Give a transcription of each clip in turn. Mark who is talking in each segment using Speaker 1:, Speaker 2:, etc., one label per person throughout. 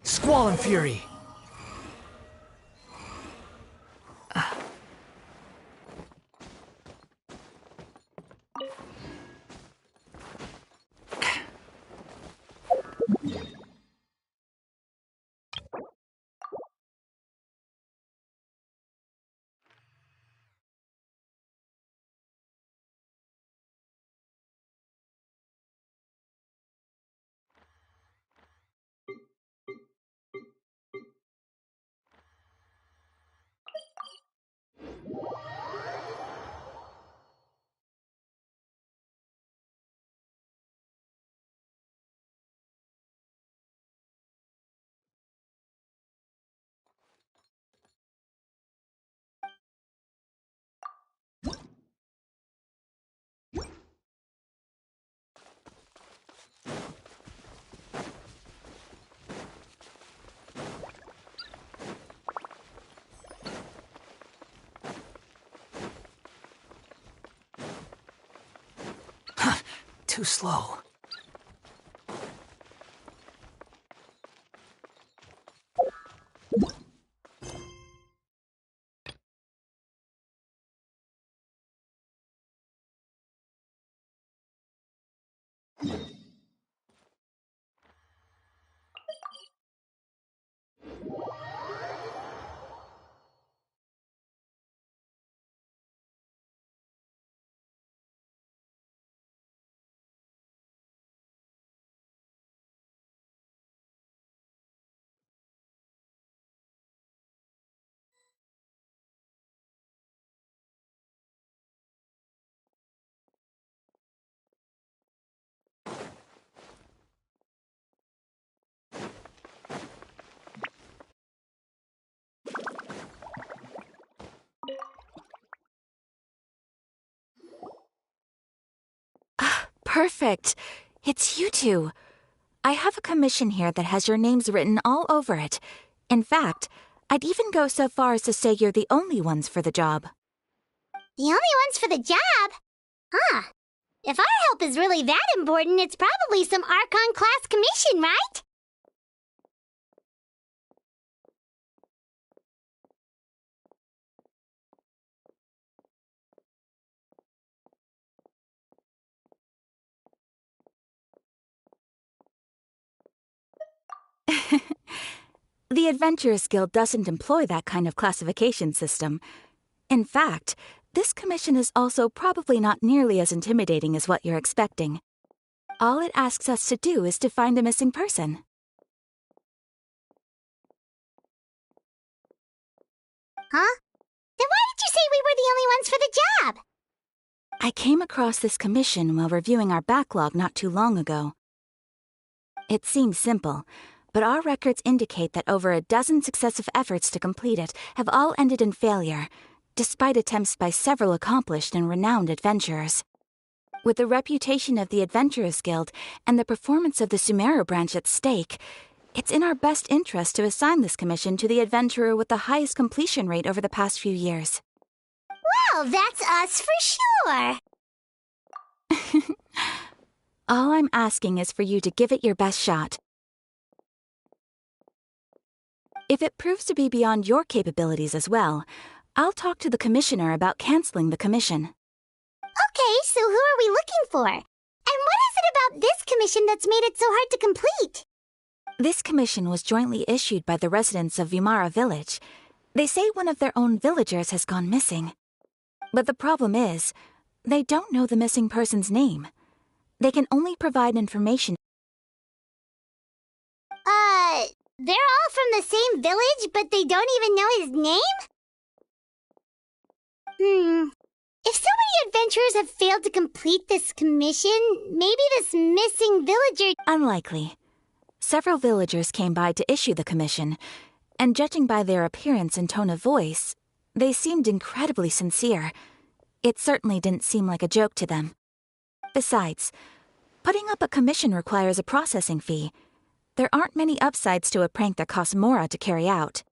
Speaker 1: Squall and Fury! Too slow.
Speaker 2: Perfect. It's you two. I have a commission here that has your names written all over it. In fact, I'd even go so far as to say you're the only ones for the job.
Speaker 3: The only ones for the job? Huh. If our help is really that important, it's probably some Archon-class commission, right?
Speaker 2: The Adventurers Guild doesn't employ that kind of classification system. In fact, this commission is also probably not nearly as intimidating as what you're expecting. All it asks us to do is to find a missing person.
Speaker 3: Huh? Then why did you say we were the only ones for the job?
Speaker 2: I came across this commission while reviewing our backlog not too long ago. It seems simple, but our records indicate that over a dozen successive efforts to complete it have all ended in failure, despite attempts by several accomplished and renowned adventurers. With the reputation of the Adventurers Guild and the performance of the Sumeru branch at stake, it's in our best interest to assign this commission to the adventurer with the highest completion rate over the past few years.
Speaker 3: Well, that's us for sure.
Speaker 2: All I'm asking is for you to give it your best shot. If it proves to be beyond your capabilities as well, I'll talk to the commissioner about canceling the commission.
Speaker 3: Okay, so who are we looking for? And what is it about this commission that's made it so hard to complete?
Speaker 2: This commission was jointly issued by the residents of Vimara Village. They say one of their own villagers has gone missing. But the problem is, they don't know the missing person's name. They can only provide information.
Speaker 3: They're all from the same village, but they don't even know his name? If so many adventurers have failed to complete this commission, maybe this missing villager...
Speaker 2: Unlikely. Several villagers came by to issue the commission, and judging by their appearance and tone of voice, they seemed incredibly sincere. It certainly didn't seem like a joke to them. Besides, putting up a commission requires a processing fee. there aren't many upsides to a prank that costs Mora to carry out.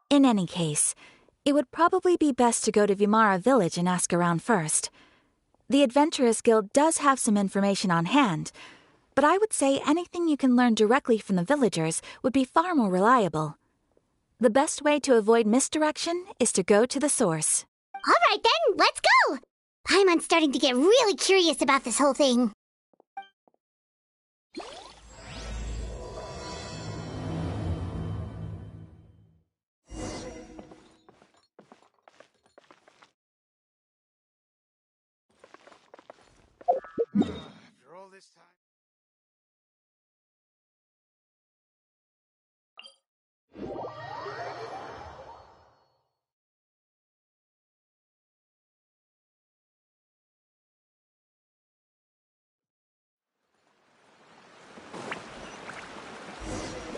Speaker 2: In any case, it would probably be best to go to Vimara Village and ask around first. The Adventurers Guild does have some information on hand, but I would say anything you can learn directly from the villagers would be far more reliable. The best way to avoid misdirection is to go to the source.
Speaker 3: All right then, let's go! Paimon's starting to get really curious about this whole thing.
Speaker 4: After all this time.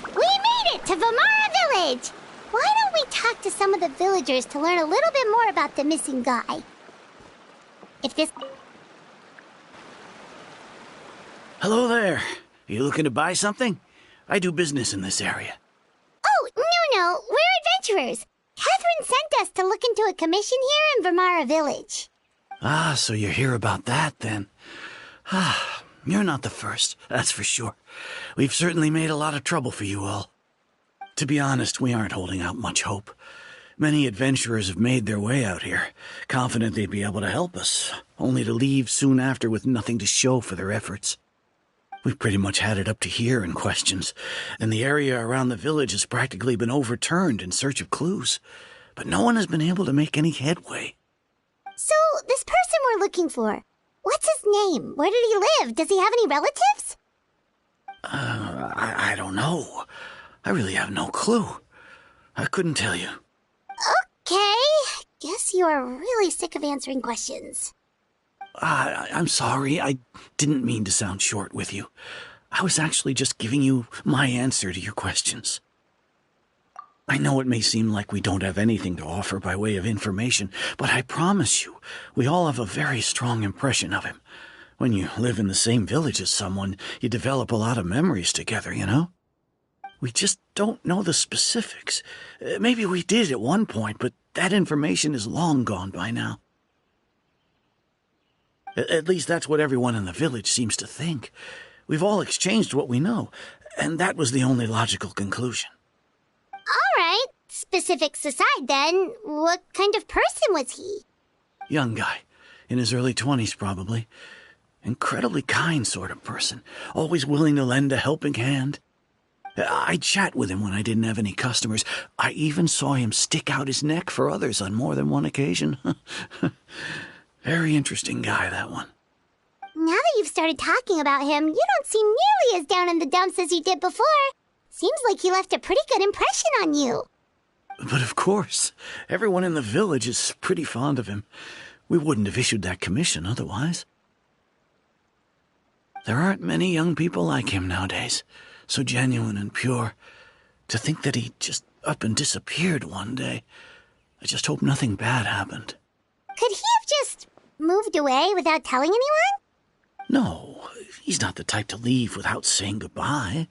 Speaker 3: We made it to Vimara Village! Why don't we talk to some of the villagers to learn a little bit more about the missing guy? If this...
Speaker 1: Hello there. Are you looking to buy something? I do business in this area.
Speaker 3: Oh, no, we're adventurers. Catherine sent us to look into a commission here in Vimara Village.
Speaker 1: Ah, so you're here about that, then. Ah, you're not the first, that's for sure. We've certainly made a lot of trouble for you all. To be honest, we aren't holding out much hope. Many adventurers have made their way out here, confident they'd be able to help us, only to leave soon after with nothing to show for their efforts. We've pretty much had it up to here in questions, and the area around the village has practically been overturned in search of clues, but no one has been able to make any headway.
Speaker 3: So, this person we're looking for, what's his name? Where did he live? Does he have any relatives?
Speaker 1: I don't know. I really have no clue. I couldn't tell you.
Speaker 3: Okay, guess you are really sick of answering questions.
Speaker 1: I'm sorry, I didn't mean to sound short with you. I was actually just giving you my answer to your questions. I know it may seem like we don't have anything to offer by way of information, but I promise you, we all have a very strong impression of him. When you live in the same village as someone, you develop a lot of memories together, you know? We just don't know the specifics. Maybe we did at one point, but that information is long gone by now. At least that's what everyone in the village seems to think. We've all exchanged what we know, and that was the only logical conclusion.
Speaker 3: All right, specifics aside then, what kind of person was he?
Speaker 1: Young guy, in his early 20s probably. Incredibly kind sort of person, always willing to lend a helping hand. I'd chat with him when I didn't have any customers. I even saw him stick out his neck for others on more than one occasion. Very interesting guy, that one.
Speaker 3: Now that you've started talking about him, you don't seem nearly as down in the dumps as you did before. Seems like he left a pretty good impression on you.
Speaker 1: But of course, everyone in the village is pretty fond of him. We wouldn't have issued that commission otherwise. There aren't many young people like him nowadays, so genuine and pure. To think that he just up and disappeared one day. I just hope nothing bad happened.
Speaker 3: Could he have just moved away without telling anyone?
Speaker 1: No, he's not the type to leave without saying goodbye.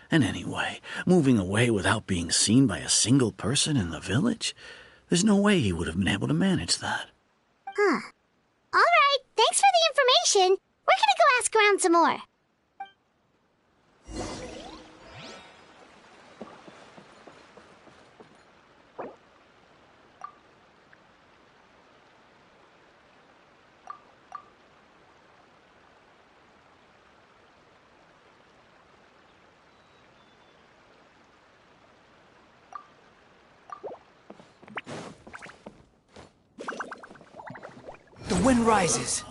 Speaker 1: And anyway, moving away without being seen by a single person in the village? There's no way he would have been able to manage that.
Speaker 3: Huh. All right, thanks for the information. We're gonna go ask around some more.
Speaker 1: The wind rises.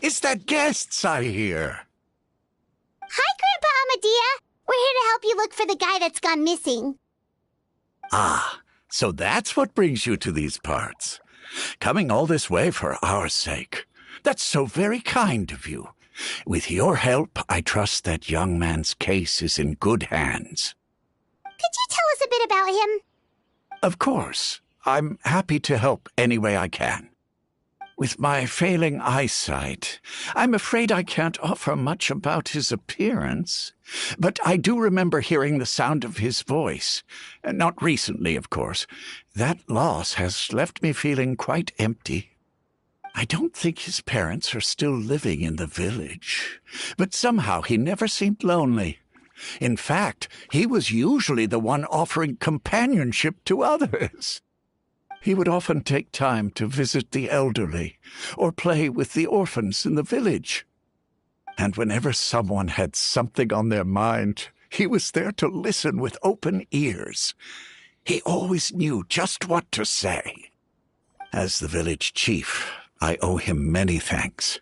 Speaker 4: It's the guests I hear.
Speaker 3: Hi, Grandpa Amadea. We're here to help you look for the guy that's gone missing.
Speaker 4: Ah, so that's what brings you to these parts. Coming all this way for our sake. That's so very kind of you. With your help, I trust that young man's case is in good hands.
Speaker 3: Could you tell us a bit about him?
Speaker 4: Of course. I'm happy to help any way I can. With my failing eyesight, I'm afraid I can't offer much about his appearance, but I do remember hearing the sound of his voice. Not recently, of course. That loss has left me feeling quite empty. I don't think his parents are still living in the village, but somehow he never seemed lonely. In fact, he was usually the one offering companionship to others. He would often take time to visit the elderly or play with the orphans in the village. And whenever someone had something on their mind, he was there to listen with open ears. He always knew just what to say. As the village chief, I owe him many thanks.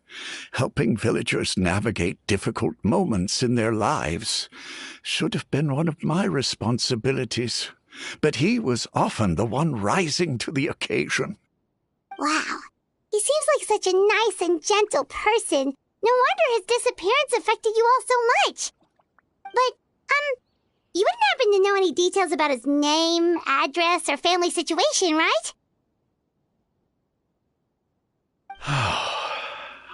Speaker 4: Helping villagers navigate difficult moments in their lives should have been one of my responsibilities. But he was often the one rising to the occasion.
Speaker 3: Wow. He seems like such a nice and gentle person. No wonder his disappearance affected you all so much. But, you wouldn't happen to know any details about his name, address, or family situation, right?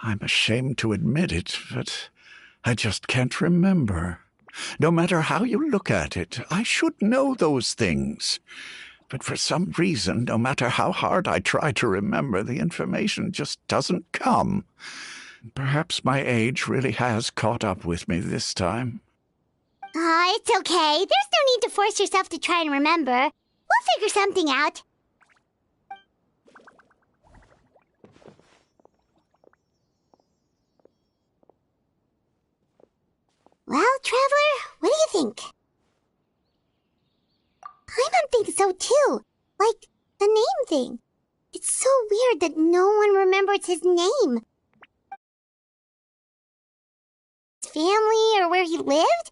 Speaker 4: I'm ashamed to admit it, but I just can't remember. No matter how you look at it, I should know those things. But for some reason, no matter how hard I try to remember, the information just doesn't come. Perhaps my age really has caught up with me this time.
Speaker 3: It's okay. There's no need to force yourself to try and remember. We'll figure something out. Well, Traveler, what do you think? Paimon thinks so too. Like, the name thing. It's so weird that no one remembers his name. His family or where he lived?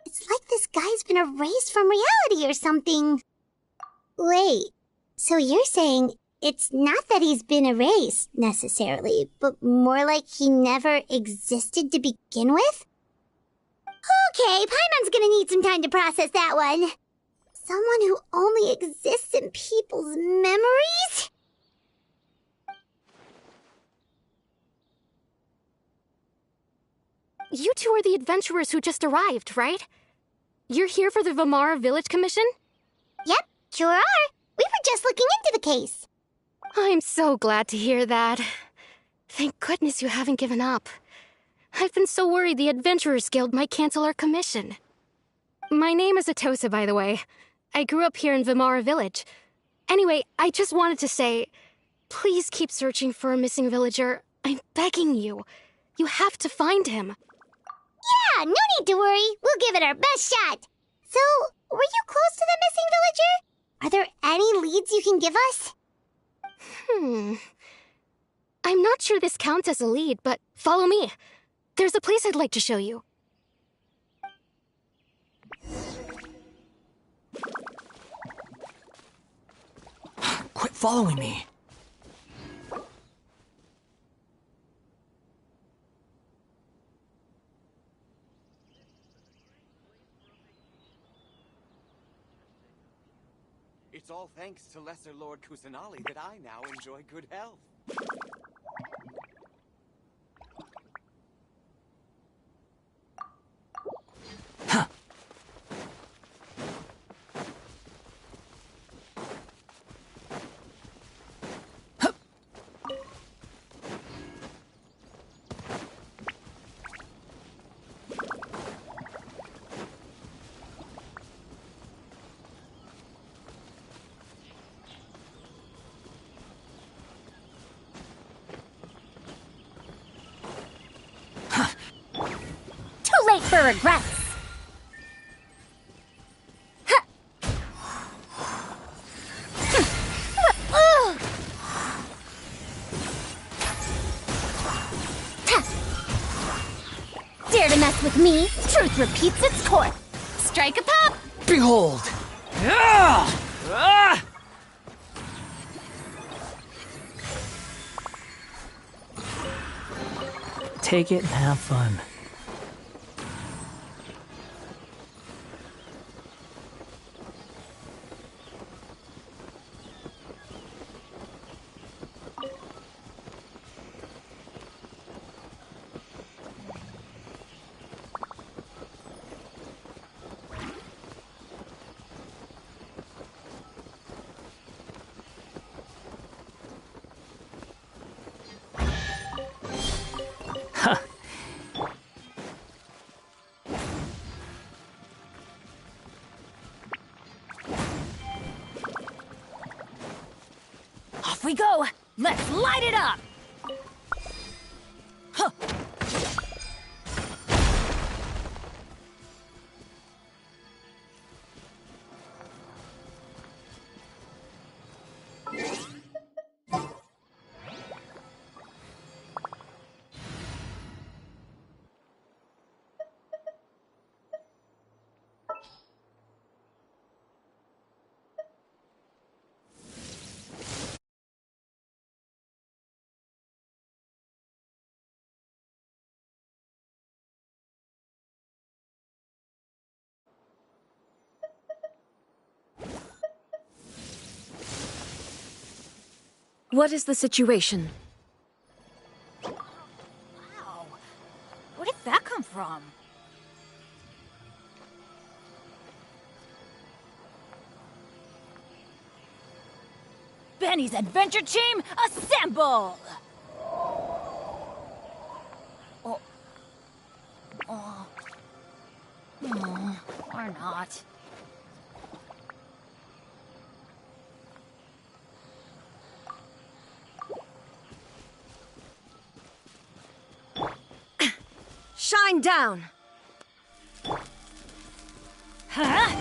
Speaker 3: It's like this guy's been erased from reality or something. Wait, so you're saying it's not that he's been erased, necessarily, but more like he never existed to begin with? Okay, Paimon's gonna need some time to process that one. Someone who only exists in people's memories?
Speaker 5: You two are the adventurers who just arrived, right? You're here for the Vamara Village Commission?
Speaker 3: Yep, sure are. We were just looking into the case.
Speaker 5: I'm so glad to hear that. Thank goodness you haven't given up. I've been so worried the Adventurers Guild might cancel our commission. My name is Atosa, by the way. I grew up here in Vamara Village. Anyway, I just wanted to say, please keep searching for a missing villager. I'm begging you. You have to find him.
Speaker 3: Yeah, no need to worry. We'll give it our best shot. So, were you close to the missing villager? Are there any leads you can give us?
Speaker 5: I'm not sure this counts as a lead, but follow me. There's a place I'd like to show you.
Speaker 6: Quit following me.
Speaker 7: It's all thanks to Lesser Lord Kusanali that I now enjoy good health.
Speaker 3: Too late for regrets. Dare to mess with me? Truth repeats its course. Strike a pop!
Speaker 6: Behold! Take it and have fun.
Speaker 8: Off we go! Let's light it up! Huh.
Speaker 9: What is the situation?
Speaker 8: Wow. Where did that come from? Benny's adventure team, assemble! Oh. Oh. Oh. Or not.
Speaker 9: Shine down!
Speaker 8: Huh?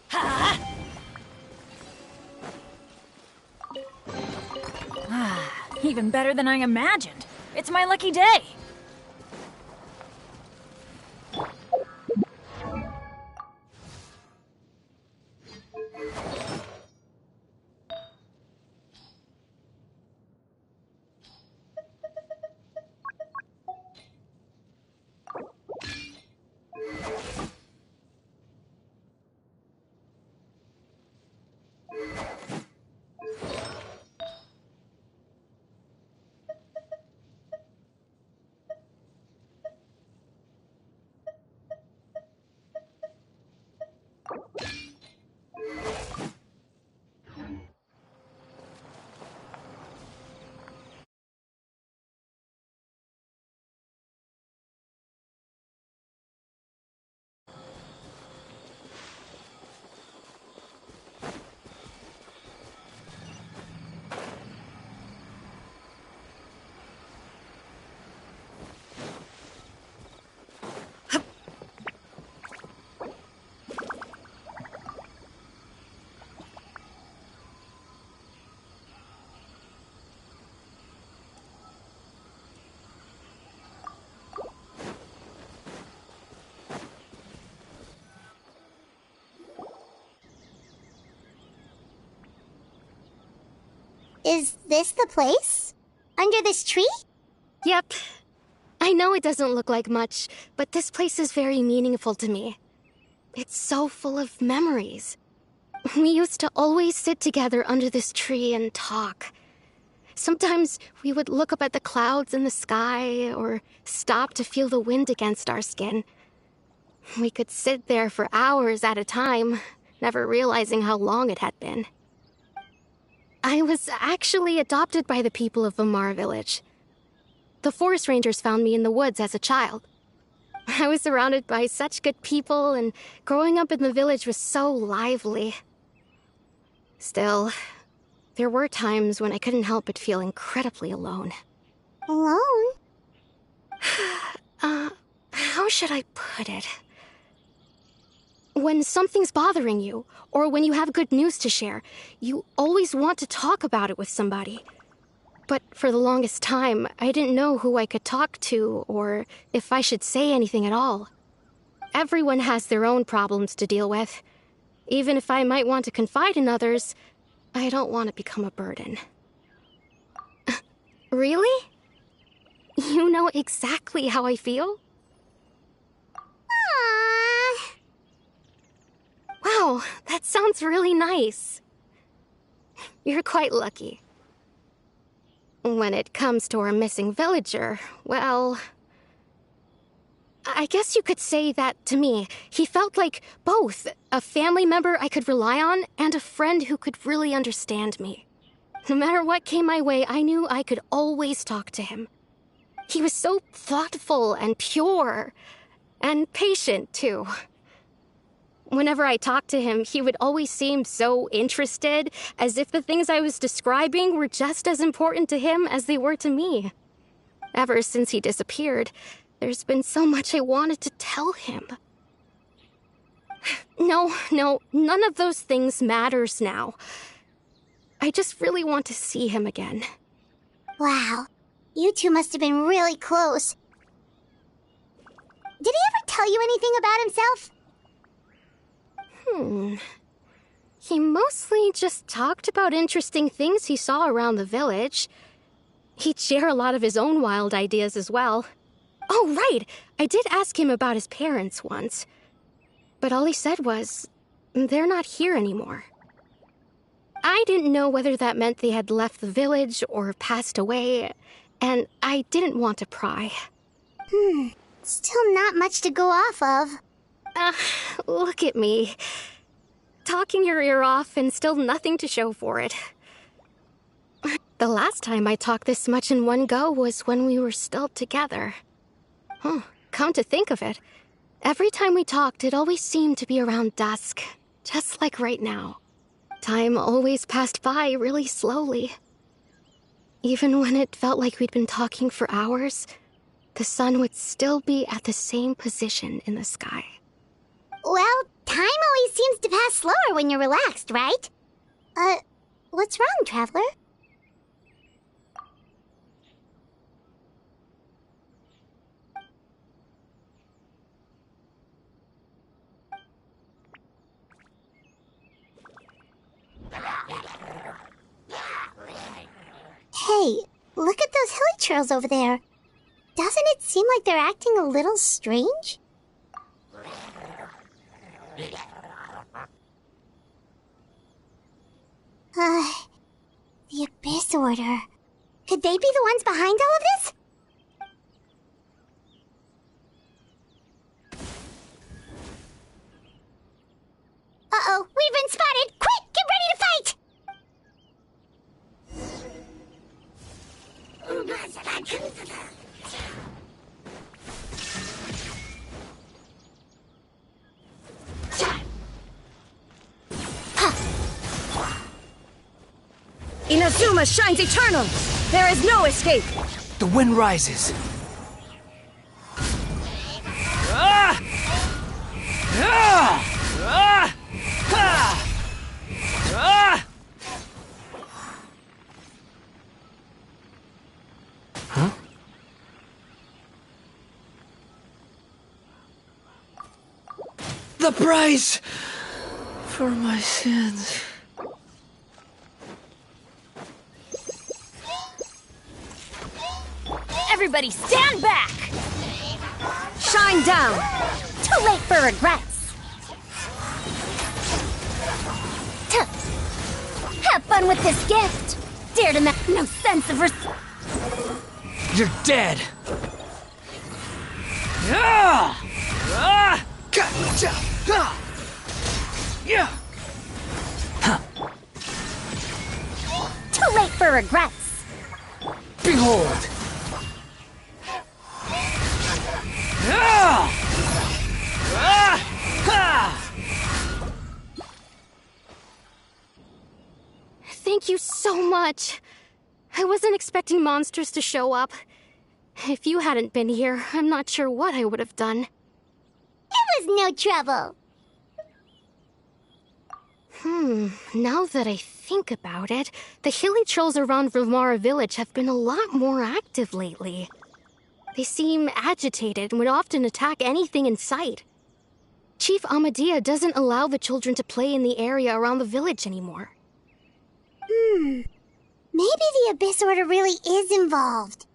Speaker 8: Huh? Even better than I imagined. It's my lucky day.
Speaker 3: Is this the place? Under this tree?
Speaker 5: Yep. I know it doesn't look like much, but this place is very meaningful to me. It's so full of memories. We used to always sit together under this tree and talk. Sometimes we would look up at the clouds in the sky, or stop to feel the wind against our skin. We could sit there for hours at a time, never realizing how long it had been. I was actually adopted by the people of Vamar Village. The forest rangers found me in the woods as a child. I was surrounded by such good people, and growing up in the village was so lively. Still, there were times when I couldn't help but feel incredibly alone.
Speaker 3: Alone?
Speaker 5: How should I put it? When something's bothering you, or when you have good news to share, you always want to talk about it with somebody. But for the longest time, I didn't know who I could talk to, or if I should say anything at all. Everyone has their own problems to deal with. Even if I might want to confide in others, I don't want to become a burden. Really? You know exactly how I feel?
Speaker 3: Aww.
Speaker 5: Wow, that sounds really nice. You're quite lucky. When it comes to our missing villager, well, I guess you could say that to me. He felt like both a family member I could rely on and a friend who could really understand me. No matter what came my way, I knew I could always talk to him. He was so thoughtful and pure, and patient, too. Whenever I talked to him, he would always seem so interested, as if the things I was describing were just as important to him as they were to me. Ever since he disappeared, there's been so much I wanted to tell him. No, none of those things matters now. I just really want to see him again.
Speaker 3: Wow. You two must have been really close. Did he ever tell you anything about himself?
Speaker 5: He mostly just talked about interesting things he saw around the village. He'd share a lot of his own wild ideas as well. Oh, right! I did ask him about his parents once. But all he said was, they're not here anymore. I didn't know whether that meant they had left the village or passed away, and I didn't want to pry.
Speaker 3: Still not much to go off of.
Speaker 5: Look at me. Talking your ear off and still nothing to show for it. The last time I talked this much in one go was when we were still together. Come to think of it, every time we talked, it always seemed to be around dusk, just like right now. Time always passed by really slowly. Even when it felt like we'd been talking for hours, the sun would still be at the same position in the sky.
Speaker 3: Well, time always seems to pass slower when you're relaxed, right? What's wrong, Traveler? Hey, look at those hilly churls over there. Doesn't it seem like they're acting a little strange? The Abyss Order. Could they be the ones behind all of this? Uh-oh, we've been spotted! Quick, get ready to fight!
Speaker 9: Inazuma shines eternal! There is no escape!
Speaker 6: The wind rises. Ah! Ah! Ah! Ah! Ah! Huh? The price for my sins.
Speaker 8: Everybody stand back!
Speaker 9: Shine down!
Speaker 3: Too late for regrets. Have fun with this gift. Dare to make no sense of
Speaker 6: You're dead. Ah! Ah! Gotcha! Ah! Yeah! Huh.
Speaker 3: Too late for regrets.
Speaker 6: Behold! Ah! Ah! Ah!
Speaker 5: Thank you so much. I wasn't expecting monsters to show up. If you hadn't been here, I'm not sure what I would have done.
Speaker 3: It was no trouble.
Speaker 5: Now that I think about it, the hilly trolls around Vilmara village have been a lot more active lately. They seem agitated and would often attack anything in sight. Chief Amadea doesn't allow the children to play in the area around the village anymore.
Speaker 3: Maybe the Abyss Order really is involved.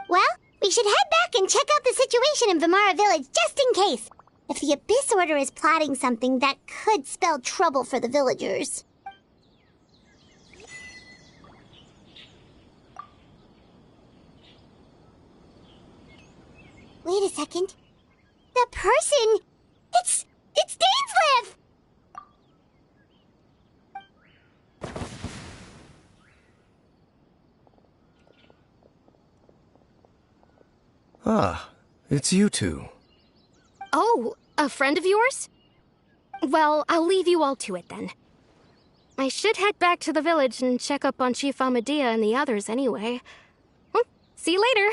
Speaker 3: Well, we should head back and check out the situation in Vilmara village just in case. If the Abyss Order is plotting something that could spell trouble for the villagers. Wait a second. That person... It's Dainsleif!
Speaker 10: Ah, it's you two.
Speaker 5: Oh, a friend of yours? Well, I'll leave you all to it then. I should head back to the village and check up on Chief Amadea and the others anyway. See you later.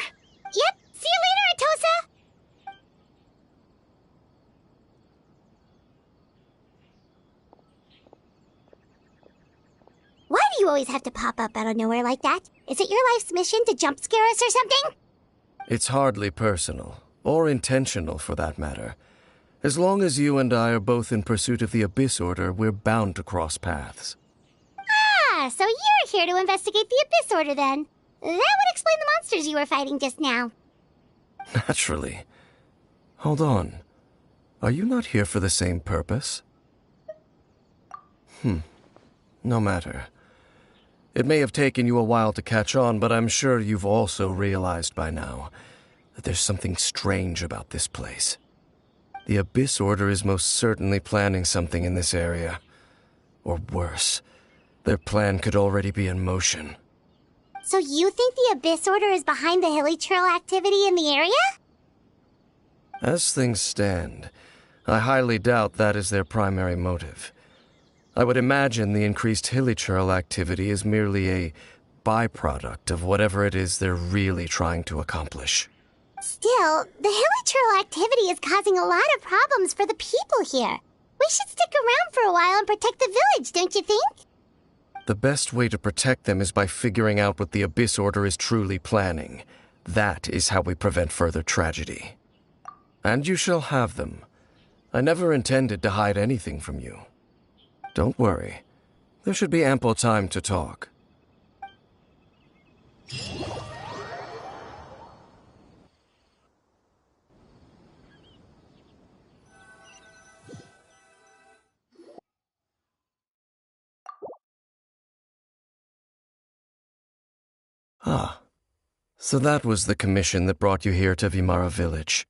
Speaker 3: Yep, see you later, Atosa! Why do you always have to pop up out of nowhere like that? Is it your life's mission to jump scare us or something?
Speaker 10: It's hardly personal, or intentional for that matter. As long as you and I are both in pursuit of the Abyss Order, we're bound to cross paths.
Speaker 3: Ah, so you're here to investigate the Abyss Order then. That would explain the monsters you were fighting just now.
Speaker 10: Naturally. Hold on. Are you not here for the same purpose? No matter. It may have taken you a while to catch on, but I'm sure you've also realized by now that there's something strange about this place. The Abyss Order is most certainly planning something in this area. Or worse, their plan could already be in motion.
Speaker 3: So you think the Abyss Order is behind the hilly trail activity in the area?
Speaker 10: As things stand, I highly doubt that is their primary motive. I would imagine the increased hilichurl activity is merely a byproduct of whatever it is they're really trying to accomplish.
Speaker 3: Still, the hilichurl activity is causing a lot of problems for the people here. We should stick around for a while and protect the village, don't you think?
Speaker 10: The best way to protect them is by figuring out what the Abyss Order is truly planning. That is how we prevent further tragedy. And you shall have them. I never intended to hide anything from you. Don't worry. There should be ample time to talk. Ah, so that was the commission that brought you here to Vimara Village.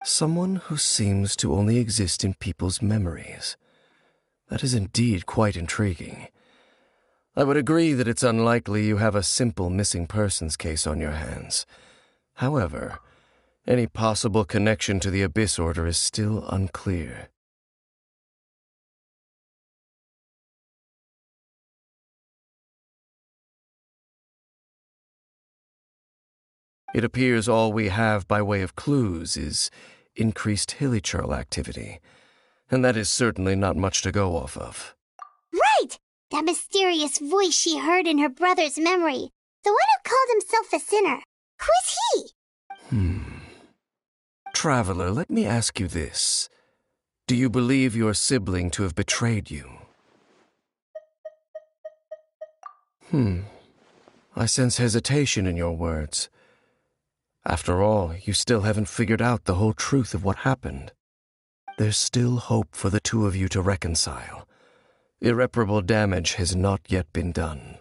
Speaker 10: Someone who seems to only exist in people's memories. That is indeed quite intriguing. I would agree that it's unlikely you have a simple missing persons case on your hands. However, any possible connection to the Abyss Order is still unclear. It appears all we have by way of clues is increased hilichurl activity, and that is certainly not much to go off of.
Speaker 3: Right! That mysterious voice she heard in her brother's memory. The one who called himself a sinner. Who is he?
Speaker 10: Traveler, let me ask you this. Do you believe your sibling to have betrayed you? I sense hesitation in your words. After all, you still haven't figured out the whole truth of what happened. There's still hope for the two of you to reconcile. Irreparable damage has not yet been done.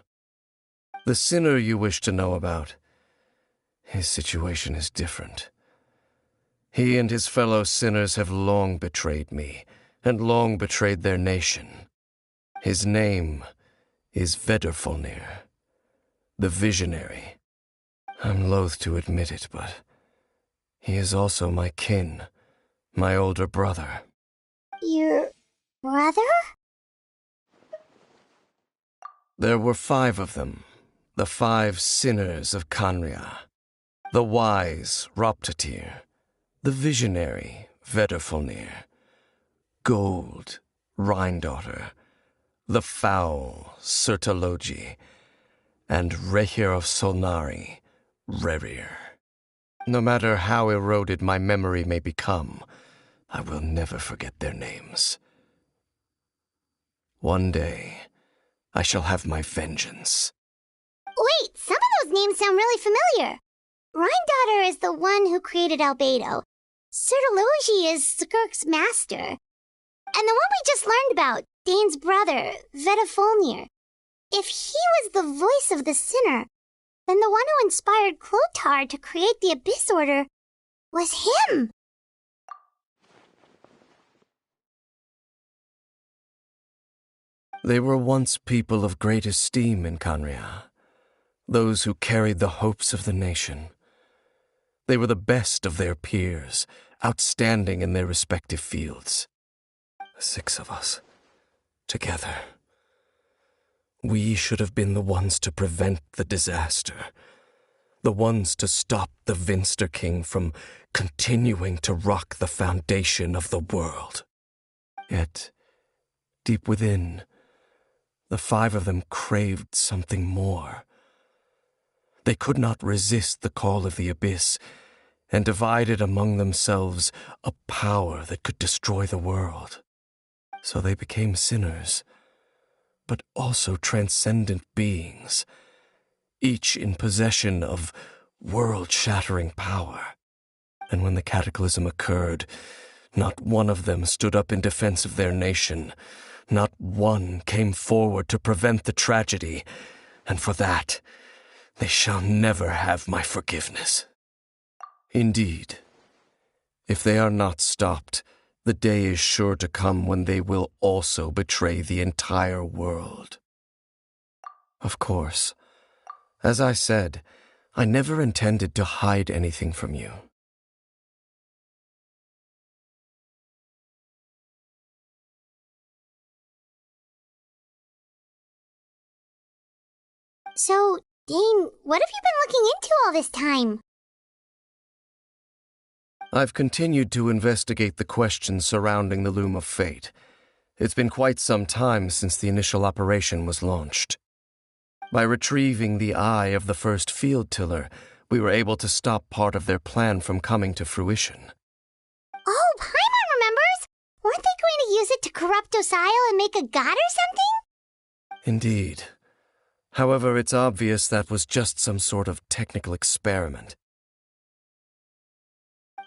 Speaker 10: The sinner you wish to know about, his situation is different. He and his fellow sinners have long betrayed me, and long betrayed their nation. His name is Vedrfolnir, the Visionary. I'm loath to admit it, but he is also my kin, my older brother.
Speaker 3: Your brother?
Speaker 10: There were 5 of them, the 5 sinners of Kanria. The wise, Roptatir, the visionary, Vedrfolnir, Gold, Rhine-daughter, the foul, Sertologi, and Rehir of Solnari, Rerir. No matter how eroded my memory may become, I will never forget their names. One day, I shall have my vengeance.
Speaker 3: Wait, some of those names sound really familiar. Rhine-daughter is the one who created Albedo. Sertologi is Skirk's master. And the one we just learned about, Dane's brother, Vedrfolnir. If he was the voice of the sinner, then the one who inspired Clotar to create the Abyss Order was him.
Speaker 10: They were once people of great esteem in Kanria, those who carried the hopes of the nation. They were the best of their peers, outstanding in their respective fields. The 6 of us, together. We should have been the ones to prevent the disaster. The ones to stop the Vinster King from continuing to rock the foundation of the world. Yet, deep within, the 5 of them craved something more. They could not resist the call of the abyss, and divided among themselves a power that could destroy the world. So they became sinners, but also transcendent beings, each in possession of world-shattering power. And when the cataclysm occurred, not one of them stood up in defense of their nation. Not one came forward to prevent the tragedy, and for that, they shall never have my forgiveness. Indeed, if they are not stopped, the day is sure to come when they will also betray the entire world. Of course, as I said, I never intended to hide anything from you.
Speaker 3: So, Dane, what have you been looking into all this time?
Speaker 10: I've continued to investigate the questions surrounding the Loom of Fate. It's been quite some time since the initial operation was launched. By retrieving the eye of the first field tiller, we were able to stop part of their plan from coming to fruition.
Speaker 3: Oh, Paimon remembers! Weren't they going to use it to corrupt Osial and make a god or something?
Speaker 10: Indeed. However, it's obvious that was just some sort of technical experiment.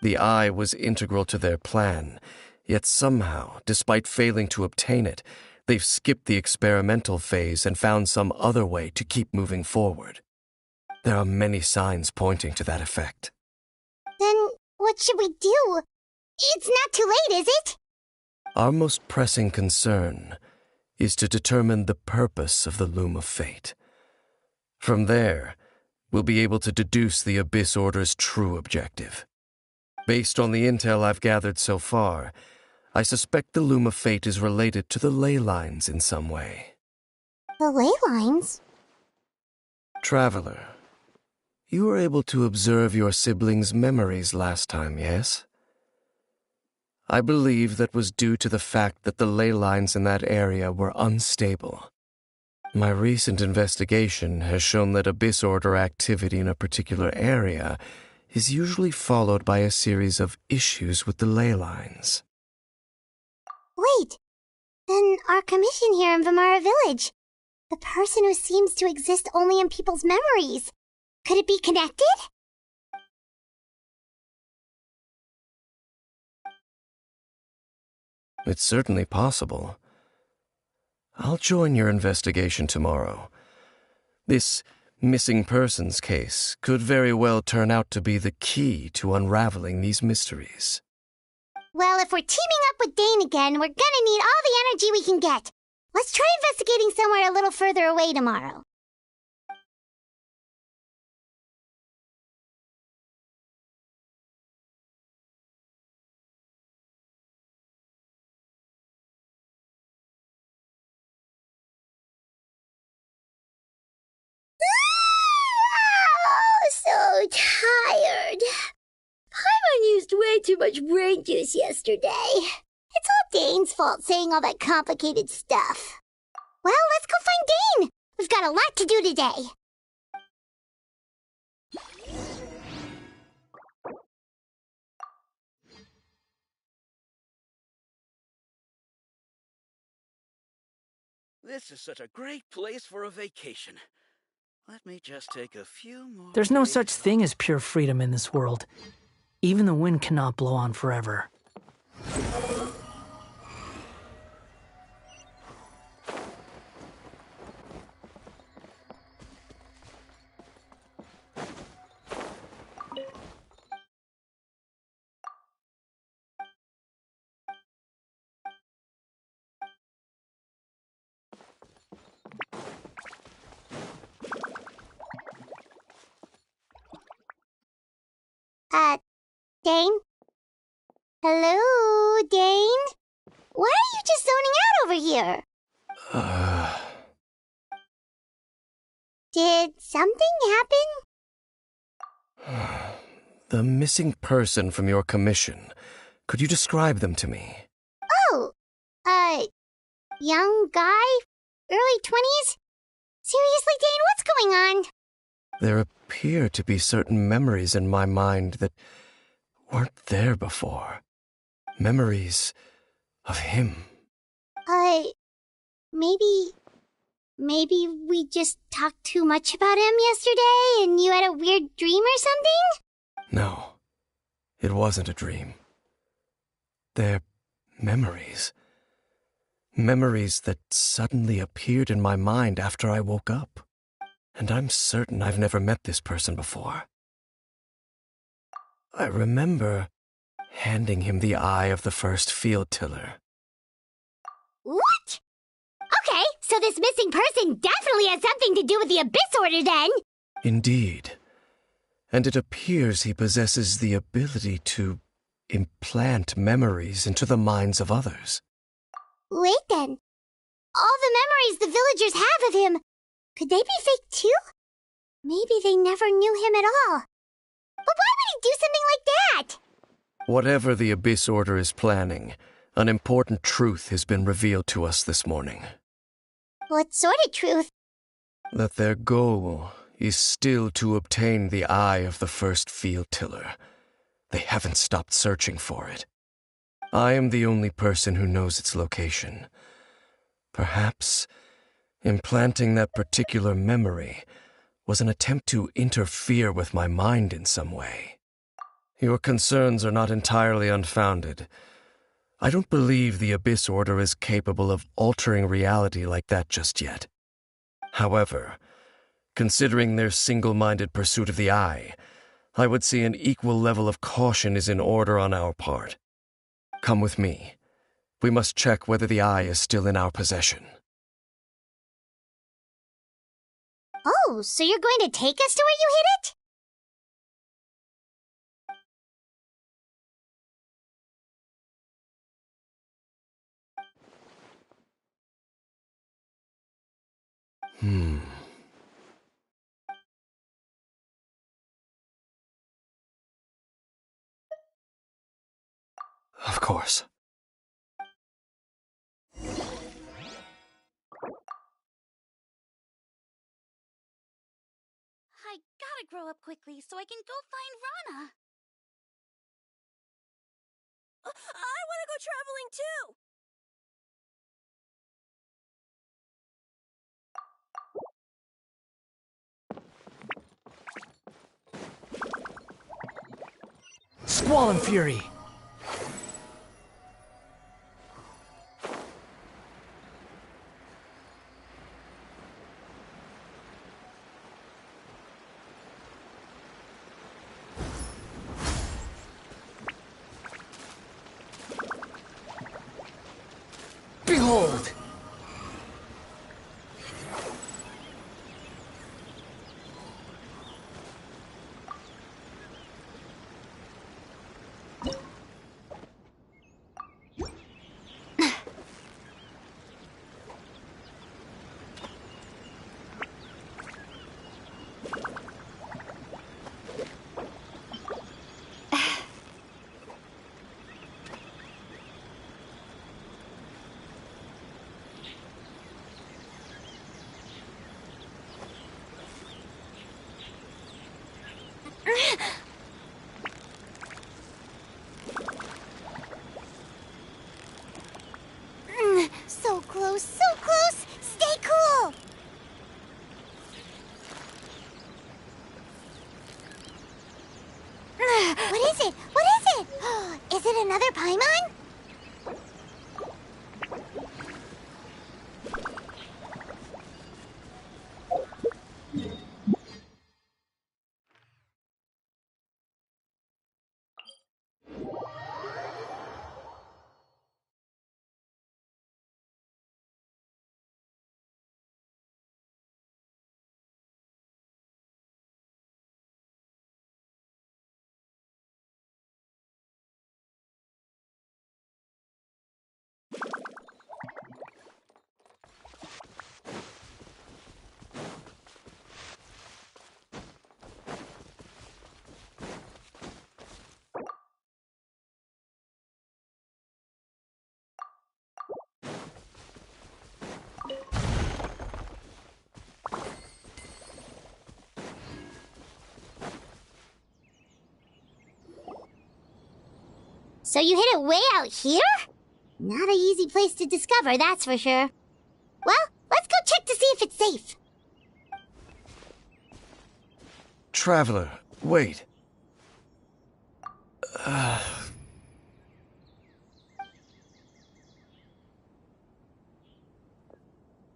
Speaker 10: The eye was integral to their plan, yet somehow, despite failing to obtain it, they've skipped the experimental phase and found some other way to keep moving forward. There are many signs pointing to that effect.
Speaker 3: Then what should we do? It's not too late, is it?
Speaker 10: Our most pressing concern is to determine the purpose of the Loom of Fate. From there, we'll be able to deduce the Abyss Order's true objective. Based on the intel I've gathered so far, I suspect the Loom of Fate is related to the ley lines in some way.
Speaker 3: The ley lines?
Speaker 10: Traveler, you were able to observe your siblings' memories last time, yes? I believe that was due to the fact that the ley lines in that area were unstable. My recent investigation has shown that Abyss Order activity in a particular area is usually followed by a series of issues with the ley lines.
Speaker 3: Wait, then our commission here in Vimara Village, the person who seems to exist only in people's memories, could it be connected?
Speaker 10: It's certainly possible. I'll join your investigation tomorrow. This missing persons case could very well turn out to be the key to unraveling these mysteries.
Speaker 3: Well, if we're teaming up with Dane again, we're gonna need all the energy we can get. Let's try investigating somewhere a little further away tomorrow. So tired. Paimon used way too much brain juice yesterday. It's all Dane's fault saying all that complicated stuff. Well, let's go find Dane. We've got a lot to do today.
Speaker 1: This is such a great place for a vacation. Let me just take a few more
Speaker 6: There's no
Speaker 1: days.
Speaker 6: such thing as pure freedom in this world. Even the wind cannot blow on forever.
Speaker 3: Dane? Hello, Dane? Why are you just zoning out over here? Did something happen?
Speaker 10: The missing person from your commission. Could you describe them to me?
Speaker 3: Oh, young guy? Early 20s? Seriously, Dane, what's going on?
Speaker 10: There appear to be certain memories in my mind that weren't there before. Memories of him.
Speaker 3: Maybe we just talked too much about him yesterday and you had a weird dream or something?
Speaker 10: No, it wasn't a dream. They're memories. Memories that suddenly appeared in my mind after I woke up. And I'm certain I've never met this person before. I remember handing him the eye of the first field tiller.
Speaker 3: What? Okay, so this missing person definitely has something to do with the Abyss Order then!
Speaker 10: Indeed. And it appears he possesses the ability to implant memories into the minds of others.
Speaker 3: Wait then. All the memories the villagers have of him, could they be fake too? Maybe they never knew him at all. But why would he do something like that?
Speaker 10: Whatever the Abyss Order is planning, an important truth has been revealed to us this morning.
Speaker 3: What sort of truth?
Speaker 10: That their goal is still to obtain the eye of the first field tiller. They haven't stopped searching for it. I am the only person who knows its location. Perhaps implanting that particular memory was an attempt to interfere with my mind in some way. Your concerns are not entirely unfounded. I don't believe the Abyss Order is capable of altering reality like that just yet. However, considering their single-minded pursuit of the eye, I would say an equal level of caution is in order on our part. Come with me. We must check whether the eye is still in our possession.
Speaker 3: Oh, so you're going to take us to where you hid it?
Speaker 10: Of course.
Speaker 11: I gotta grow up quickly so I can go find Rana. I wanna go traveling too!
Speaker 6: Squall and Fury! Behold!
Speaker 3: So close, so close! Stay cool! What is it? What is it? Is it another Paimon? So you hid it way out here? Not an easy place to discover, that's for sure. Well, let's go check to see if it's safe.
Speaker 10: Traveler, wait.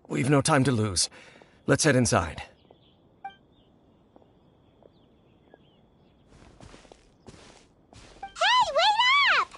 Speaker 10: We've no time to lose. Let's head inside.
Speaker 3: Hey, wait up!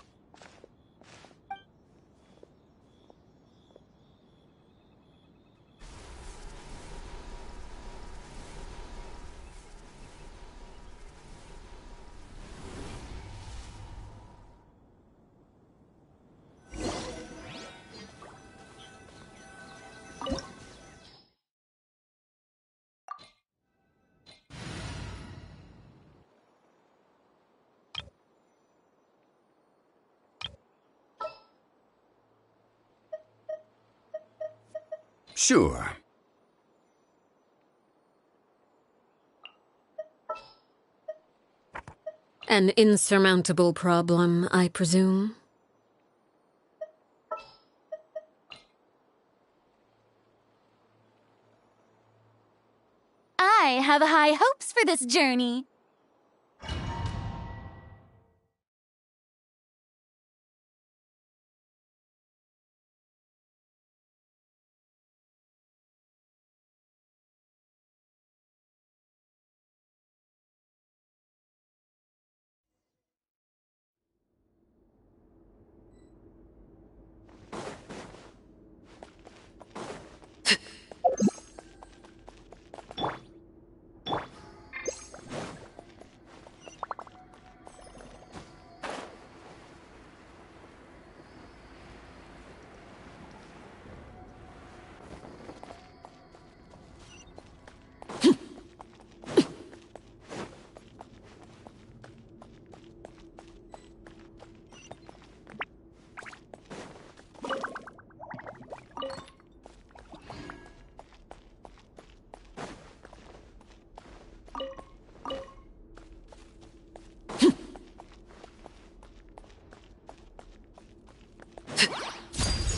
Speaker 10: Sure.
Speaker 12: An insurmountable problem, I presume?
Speaker 11: I have high hopes for this journey.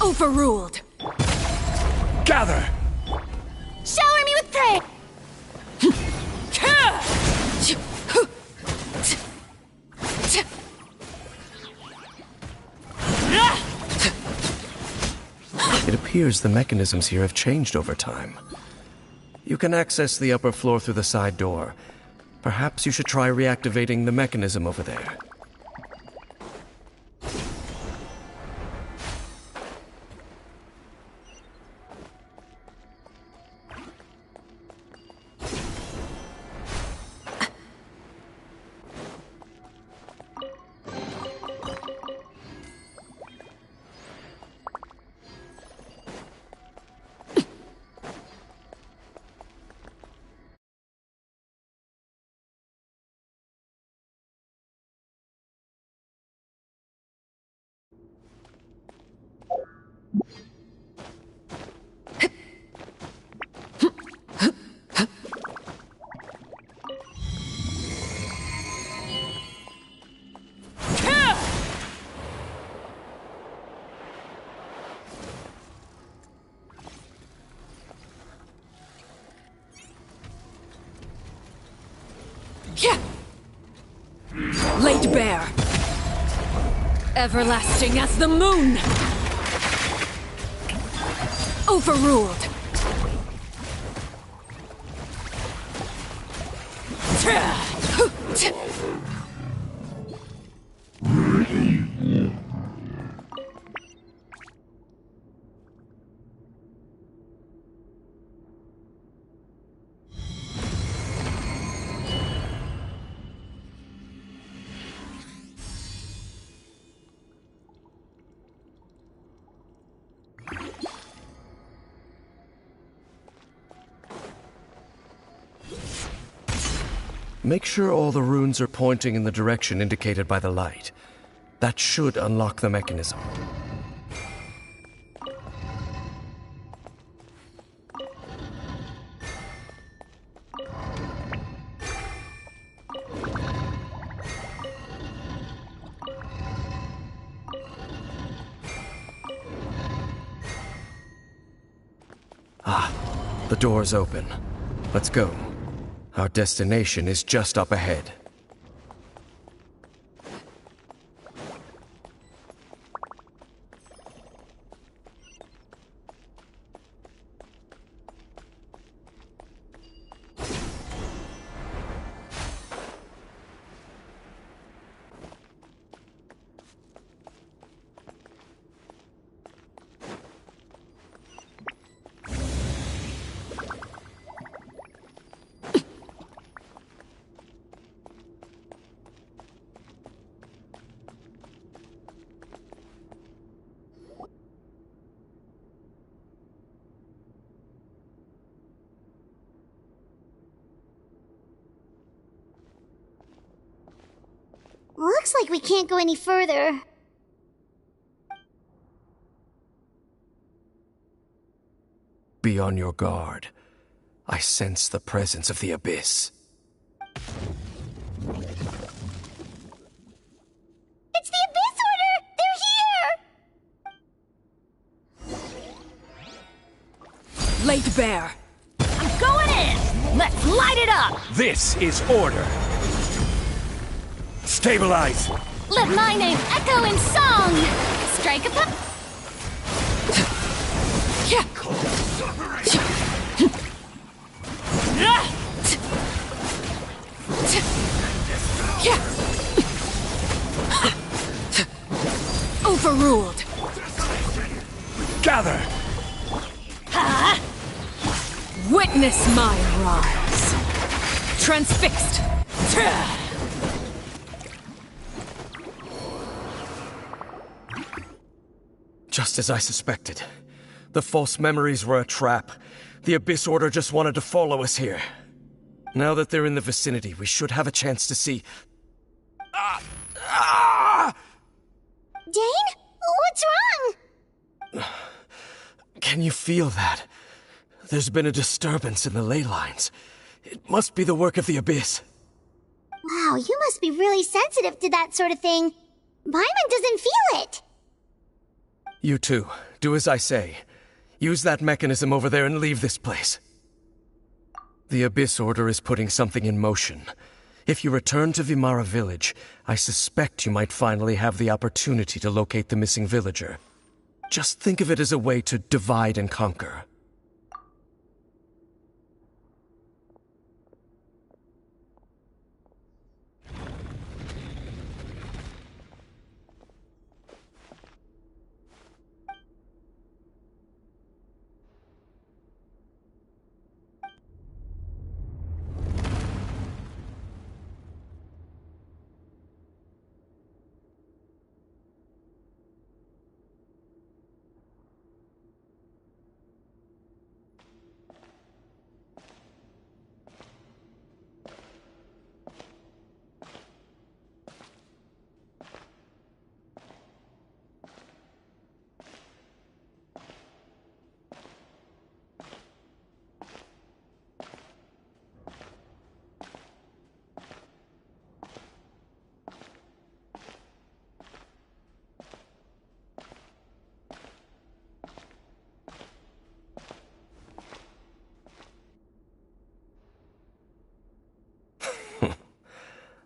Speaker 9: Overruled.
Speaker 10: Gather!
Speaker 11: Shower me with praise!
Speaker 10: It appears the mechanisms here have changed over time. You can access the upper floor through the side door. Perhaps you should try reactivating the mechanism over there.
Speaker 9: Laid bare. Everlasting as the moon. Overruled.
Speaker 10: Make sure all the runes are pointing in the direction indicated by the light. That should unlock the mechanism. The door's open. Let's go. Our destination is just up ahead.
Speaker 3: Looks like we can't go any further.
Speaker 10: Be on your guard. I sense the presence of the Abyss.
Speaker 3: It's the Abyss Order! They're here!
Speaker 9: Late Bear! I'm going in! Let's light it up!
Speaker 13: This is order. Stabilize!
Speaker 5: Let my name echo in song! Strike a pop!
Speaker 9: Overruled!
Speaker 13: Gather!
Speaker 9: Witness my rise! Transfixed!
Speaker 10: Just as I suspected. The false memories were a trap. The Abyss Order just wanted to follow us here. Now that they're in the vicinity, we should have a chance to see...
Speaker 3: Dane? What's wrong?
Speaker 10: Can you feel that? There's been a disturbance in the ley lines. It must be the work of the Abyss.
Speaker 3: Wow, you must be really sensitive to that sort of thing. Paimon doesn't feel it.
Speaker 10: You too. Do as I say. Use that mechanism over there and leave this place. The Abyss Order is putting something in motion. If you return to Vimara Village, I suspect you might finally have the opportunity to locate the missing villager. Just think of it as a way to divide and conquer.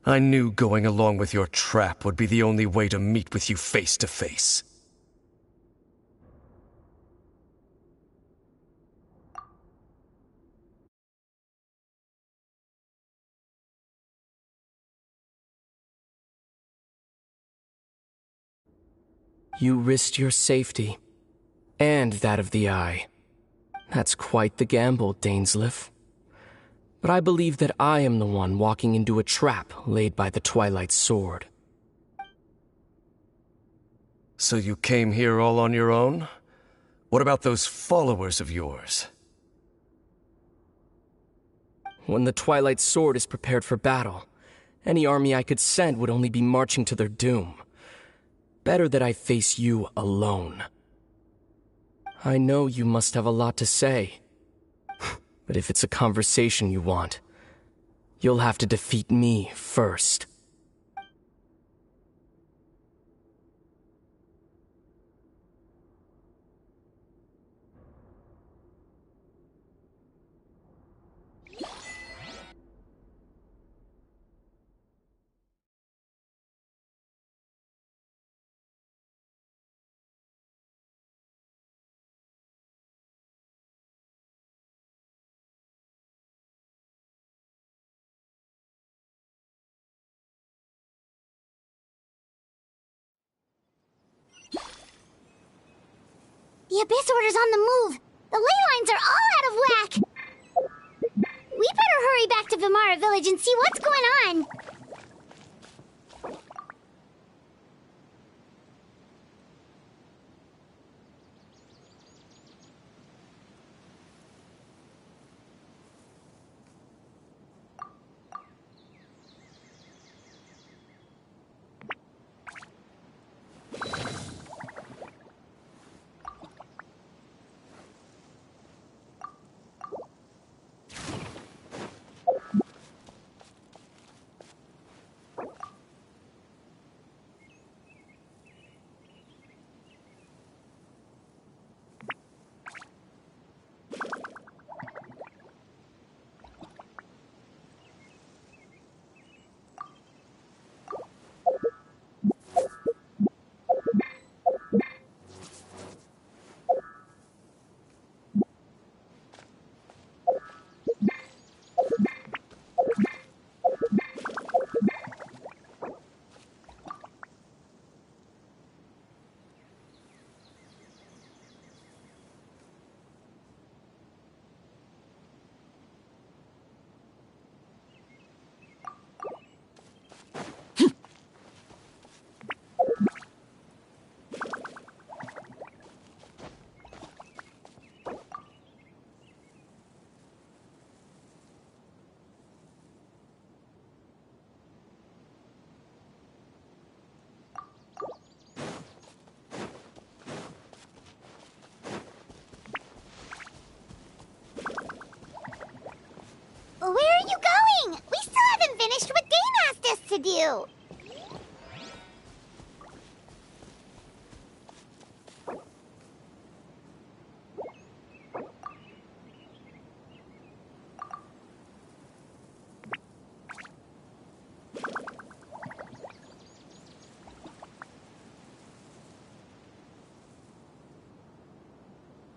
Speaker 10: I knew going along with your trap would be the only way to meet with you face to face.
Speaker 14: You risked your safety, and that of the Eye. That's quite the gamble, Dainsleif. But I believe that I am the one walking into a trap laid by the Twilight Sword.
Speaker 10: So you came here all on your own? What about those followers of yours?
Speaker 14: When the Twilight Sword is prepared for battle, any army I could send would only be marching to their doom. Better that I face you alone. I know you must have a lot to say. But if it's a conversation you want, you'll have to defeat me first.
Speaker 3: The Abyss Order's on the move! The ley lines are all out of whack! We better hurry back to Vimara Village and see what's going on! Where are you going? We still haven't finished what Dane asked us to do!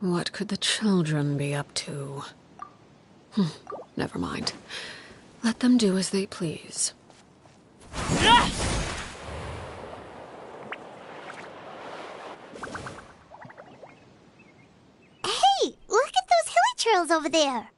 Speaker 12: What could the children be up to? Never mind. Let them do as they please.
Speaker 3: Hey! Look at those hilly trails over there!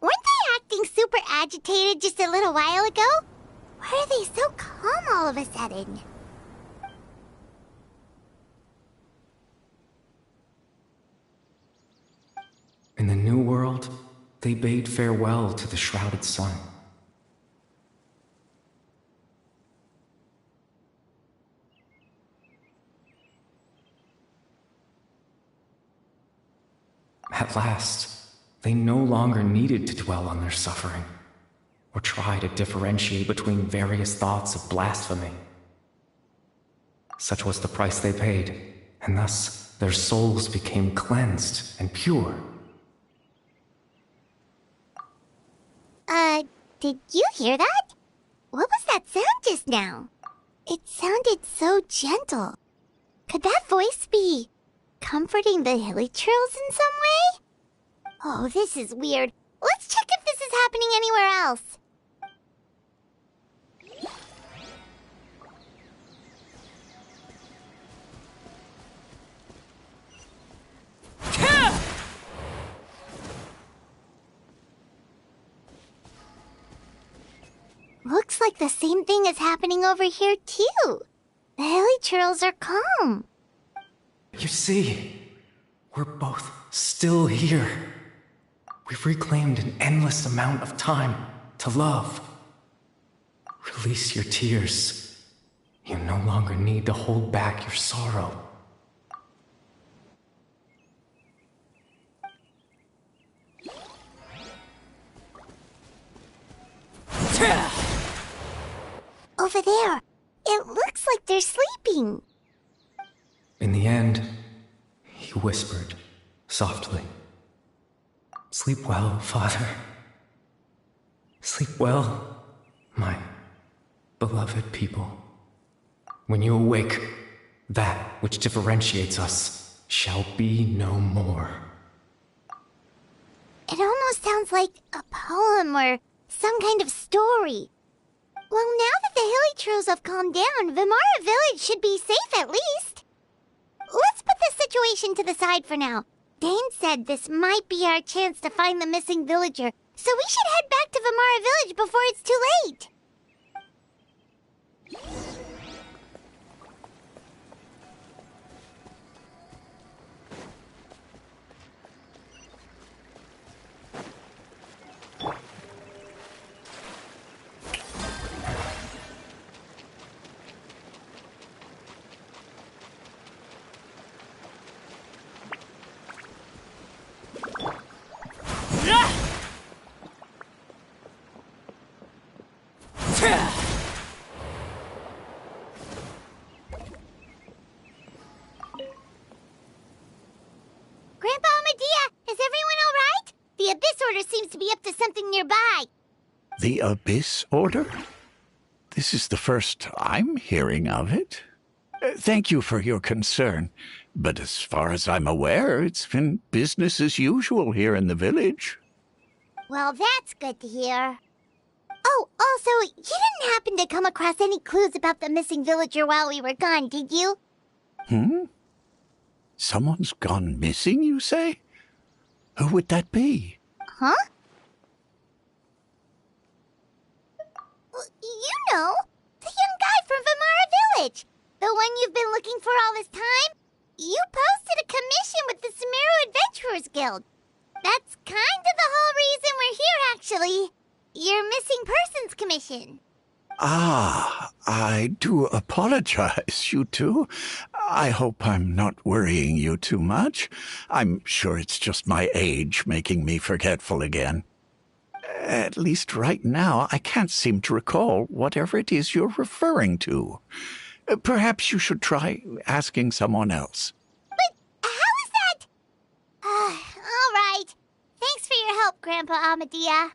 Speaker 3: Weren't they acting super agitated just a little while ago? Why are they so calm all of a sudden?
Speaker 15: In the New World, they bade farewell to the shrouded sun. At last, they no longer needed to dwell on their suffering, or try to differentiate between various thoughts of blasphemy. Such was the price they paid, and thus their souls became cleansed and pure.
Speaker 3: Did you hear that? What was that sound just now? It sounded so gentle. Could that voice be comforting the hilly trails in some way? Oh, this is weird. Let's check if this is happening anywhere else. Looks like the same thing is happening over here, too. The hilly trails are calm.
Speaker 15: You see, we're both still here. We've reclaimed an endless amount of time to love. Release your tears. You no longer need to hold back your sorrow.
Speaker 3: Over there. It looks like they're sleeping.
Speaker 15: In the end, he whispered, softly. Sleep well, Father. Sleep well, my beloved people. When you awake, that which differentiates us shall be no more.
Speaker 3: It almost sounds like a poem or some kind of story. Well, now that the Hilly have calmed down, Vimara Village should be safe at least. Let's put this situation to the side for now. Dane said this might be our chance to find the missing villager, so we should head back to Vimara Village before it's too late. Grandpa Amadea, is everyone all right? The Abyss Order seems to be up to something nearby.
Speaker 4: The Abyss Order? This is the first I'm hearing of it. Thank you for your concern, but as far as I'm aware, it's been business as usual here in the village.
Speaker 3: Well, that's good to hear. Oh, also, you didn't happen to come across any clues about the missing villager while we were gone, did you?
Speaker 4: Someone's gone missing, you say? Who would that be?
Speaker 3: Huh? You know, the young guy from Vimara Village. The one you've been looking for all this time. You posted a commission with the Sumeru Adventurers Guild. That's kind of the whole reason we're here, actually. Your missing persons commission.
Speaker 4: Ah, I do apologize, you two. I hope I'm not worrying you too much. I'm sure it's just my age making me forgetful again. At least right now, I can't seem to recall whatever it is you're referring to. Perhaps you should try asking someone else.
Speaker 3: But how is that? All right. Thanks for your help, Grandpa Amadea.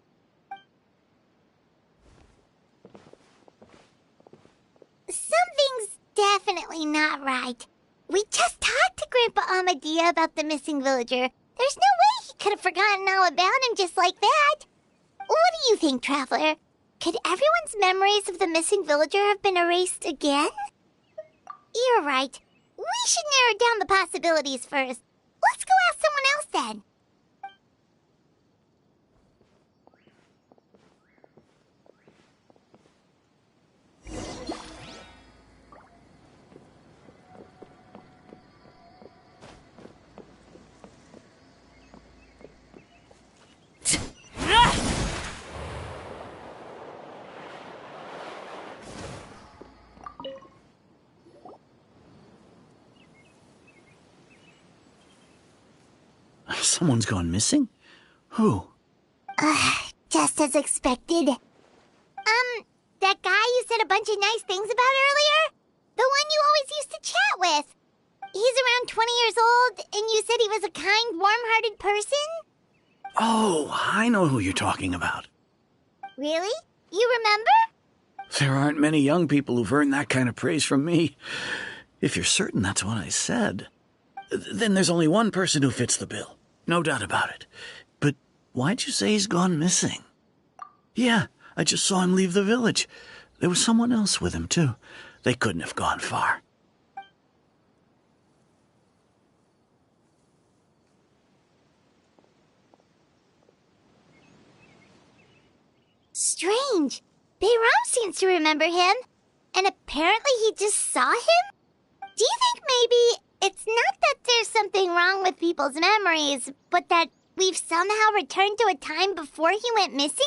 Speaker 3: Something's definitely not right. We just talked to Grandpa Amadea about the missing villager. There's no way he could have forgotten all about him just like that. What do you think, Traveler? Could everyone's memories of the missing villager have been erased again? You're right. We should narrow down the possibilities first. Let's go ask someone else then.
Speaker 1: Someone's gone missing? Who?
Speaker 3: Just as expected. That guy you said a bunch of nice things about earlier? The one you always used to chat with. He's around 20 years old, and you said he was a kind, warm-hearted person?
Speaker 1: Oh, I know who you're talking about.
Speaker 3: Really? You remember?
Speaker 1: There aren't many young people who've earned that kind of praise from me. If you're certain that's what I said, then there's only one person who fits the bill. No doubt about it. But why'd you say he's gone missing? Yeah, I just saw him leave the village. There was someone else with him, too. They couldn't have gone far.
Speaker 3: Strange. Bayram seems to remember him. And apparently he just saw him? Do you think maybe it's not that there's something wrong with people's memories, but that we've somehow returned to a time before he went missing?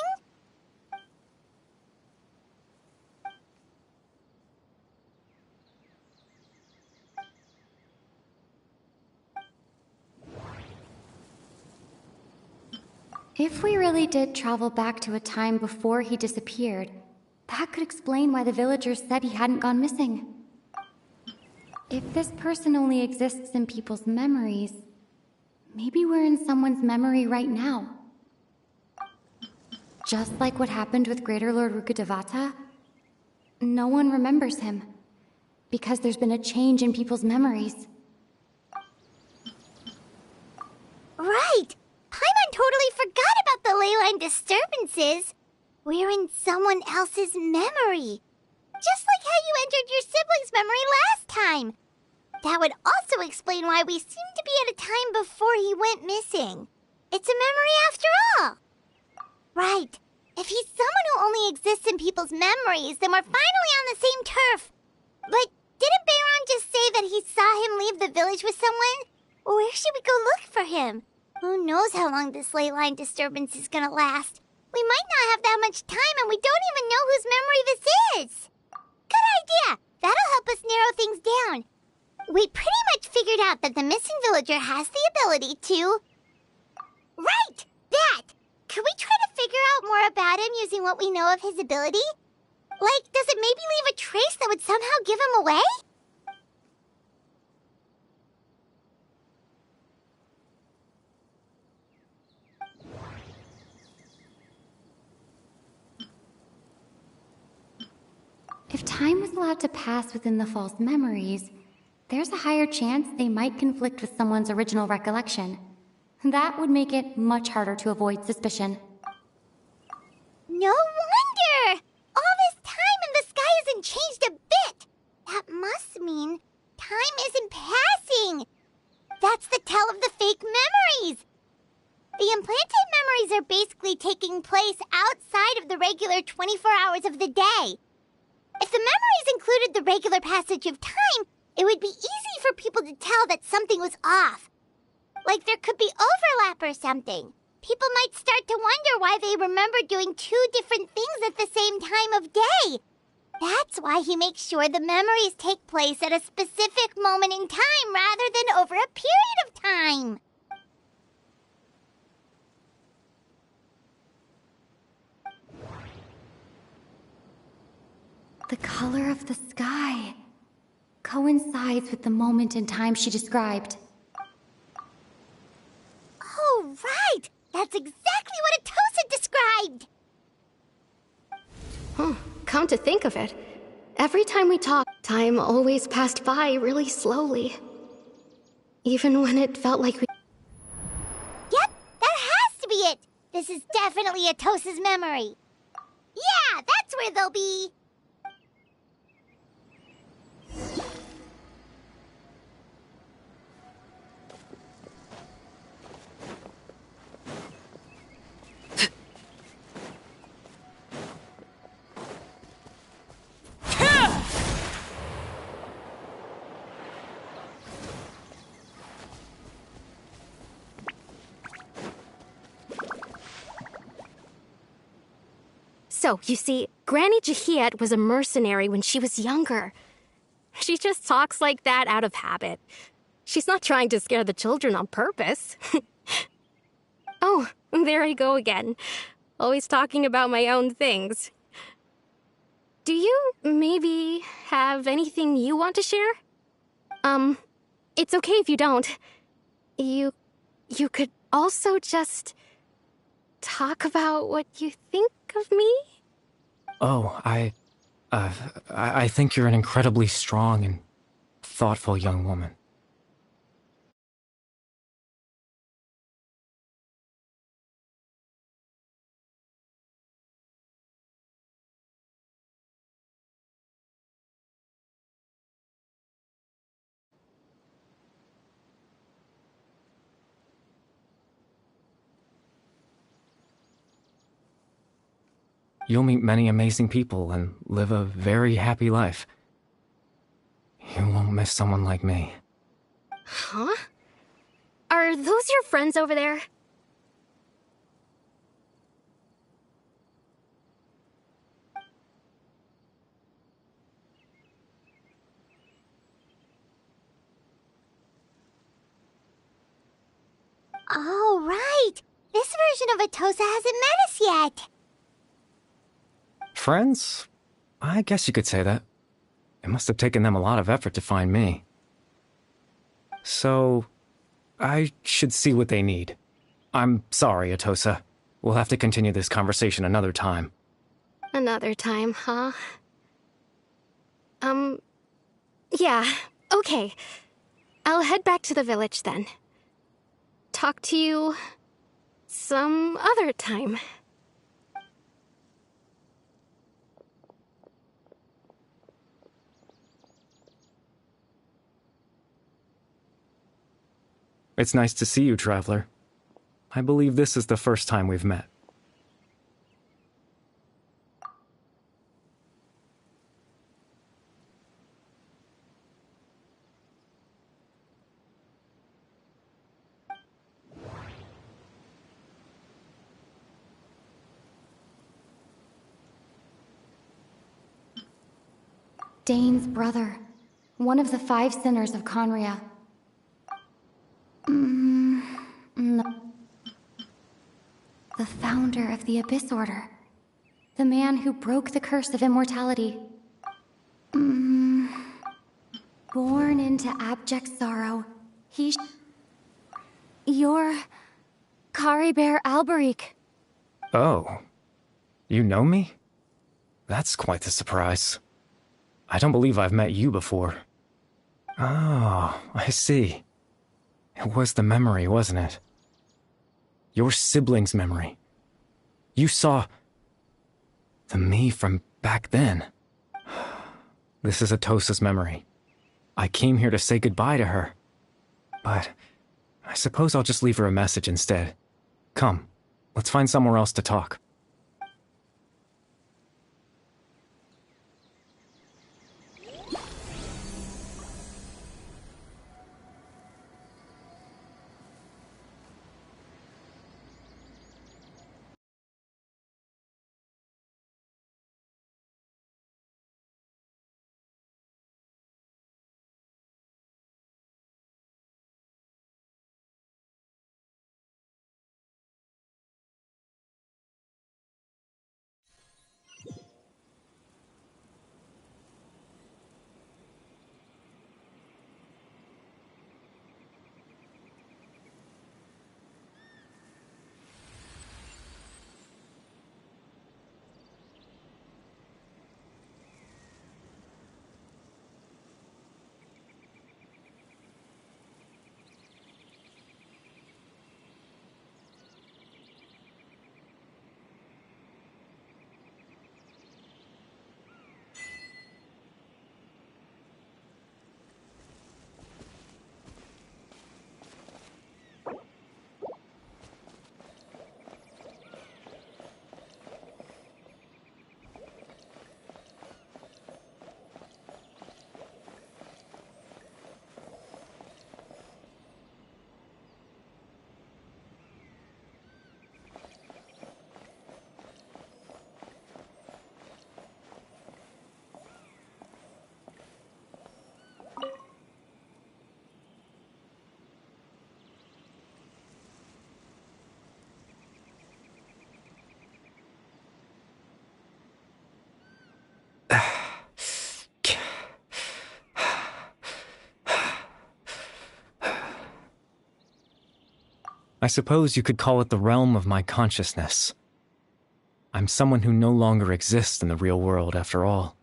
Speaker 16: If we really did travel back to a time before he disappeared, that could explain why the villagers said he hadn't gone missing. If this person only exists in people's memories, maybe we're in someone's memory right now. Just like what happened with Greater Lord Rukkhadevata, no one remembers him, because there's been a change in people's memories.
Speaker 3: Right! Paimon totally forgot about the leyline disturbances. We're in someone else's memory. Just like how you entered your sibling's memory last time. That would also explain why we seem to be at a time before he went missing. It's a memory after all. Right. If he's someone who only exists in people's memories, then we're finally on the same turf. But didn't Bayron just say that he saw him leave the village with someone? Where should we go look for him? Who knows how long this ley line disturbance is gonna last? We might not have that much time, and we don't even know whose memory this is. Good idea! That'll help us narrow things down. We pretty much figured out that the missing villager has the ability to... Right! That! Could we try to figure out more about him using what we know of his ability? Like, does it maybe leave a trace that would somehow give him away?
Speaker 16: If time was allowed to pass within the false memories, there's a higher chance they might conflict with someone's original recollection. That would make it much harder to avoid suspicion.
Speaker 3: No wonder! All this time and the sky hasn't changed a bit! That must mean time isn't passing! That's the tell of the fake memories! The implanted memories are basically taking place outside of the regular 24 hours of the day. If the memories included the regular passage of time, it would be easy for people to tell that something was off. Like there could be overlap or something. People might start to wonder why they remember doing two different things at the same time of day. That's why he makes sure the memories take place at a specific moment in time rather than over a period of time.
Speaker 16: The color of the sky coincides with the moment in time she described.
Speaker 3: Oh, right! That's exactly what Atosa described!
Speaker 5: Come to think of it, every time we talked, time always passed by really slowly. Even when it felt like we...
Speaker 3: Yep, that has to be it! This is definitely Atosa's memory. Yeah, that's where they'll be!
Speaker 5: So, you see, Granny Jahiet was a mercenary when she was younger. She just talks like that out of habit. She's not trying to scare the children on purpose. Oh, there I go again. Always talking about my own things. Do you maybe have anything you want to share? It's okay if you don't. You could also just talk about what you think of me?
Speaker 15: Oh, I think you're an incredibly strong and thoughtful young woman. You'll meet many amazing people and live a very happy life. You won't miss someone like me.
Speaker 5: Huh? Are those your friends over there?
Speaker 3: Oh, right! this version of Atosa hasn't met us yet.
Speaker 15: Friends? I guess you could say that. It must have taken them a lot of effort to find me. So, I should see what they need. I'm sorry, Atosa. We'll have to continue this conversation another time.
Speaker 5: Another time, huh? Yeah, okay. I'll head back to the village then. Talk to you some other time.
Speaker 15: It's nice to see you, Traveler. I believe this is the first time we've met.
Speaker 16: Dane's brother. One of the 5 sinners of Conria. No. The founder of the Abyss Order. The man who broke the curse of immortality. Born into abject sorrow, You're... Caribert Alberic.
Speaker 15: Oh. You know me? That's quite the surprise. I don't believe I've met you before. Oh, I see. It was the memory, wasn't it? Your sibling's memory. You saw... the me from back then. This is Atosa's memory. I came here to say goodbye to her. But I suppose I'll just leave her a message instead. Come, let's find somewhere else to talk. I suppose you could call it the realm of my consciousness. I'm someone who no longer exists in the real world, after all.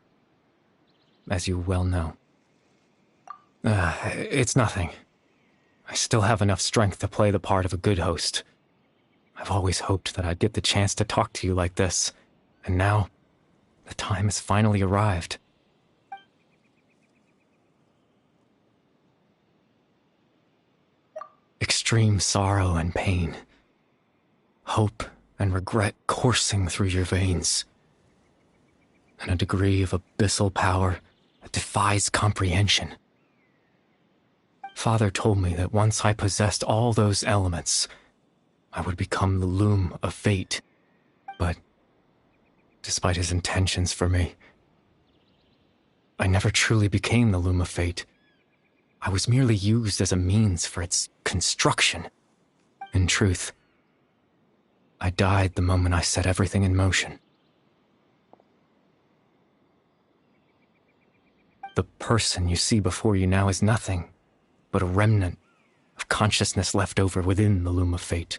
Speaker 15: As you well know. It's nothing. I still have enough strength to play the part of a good host. I've always hoped that I'd get the chance to talk to you like this, and now, the time has finally arrived. Extreme sorrow and pain. Hope and regret coursing through your veins. And a degree of abyssal power that defies comprehension. Father told me that once I possessed all those elements, I would become the loom of fate. But, despite his intentions for me, I never truly became the loom of fate. I was merely used as a means for its construction. In truth, I died the moment I set everything in motion. The person you see before you now is nothing but a remnant of consciousness left over within the loom of fate.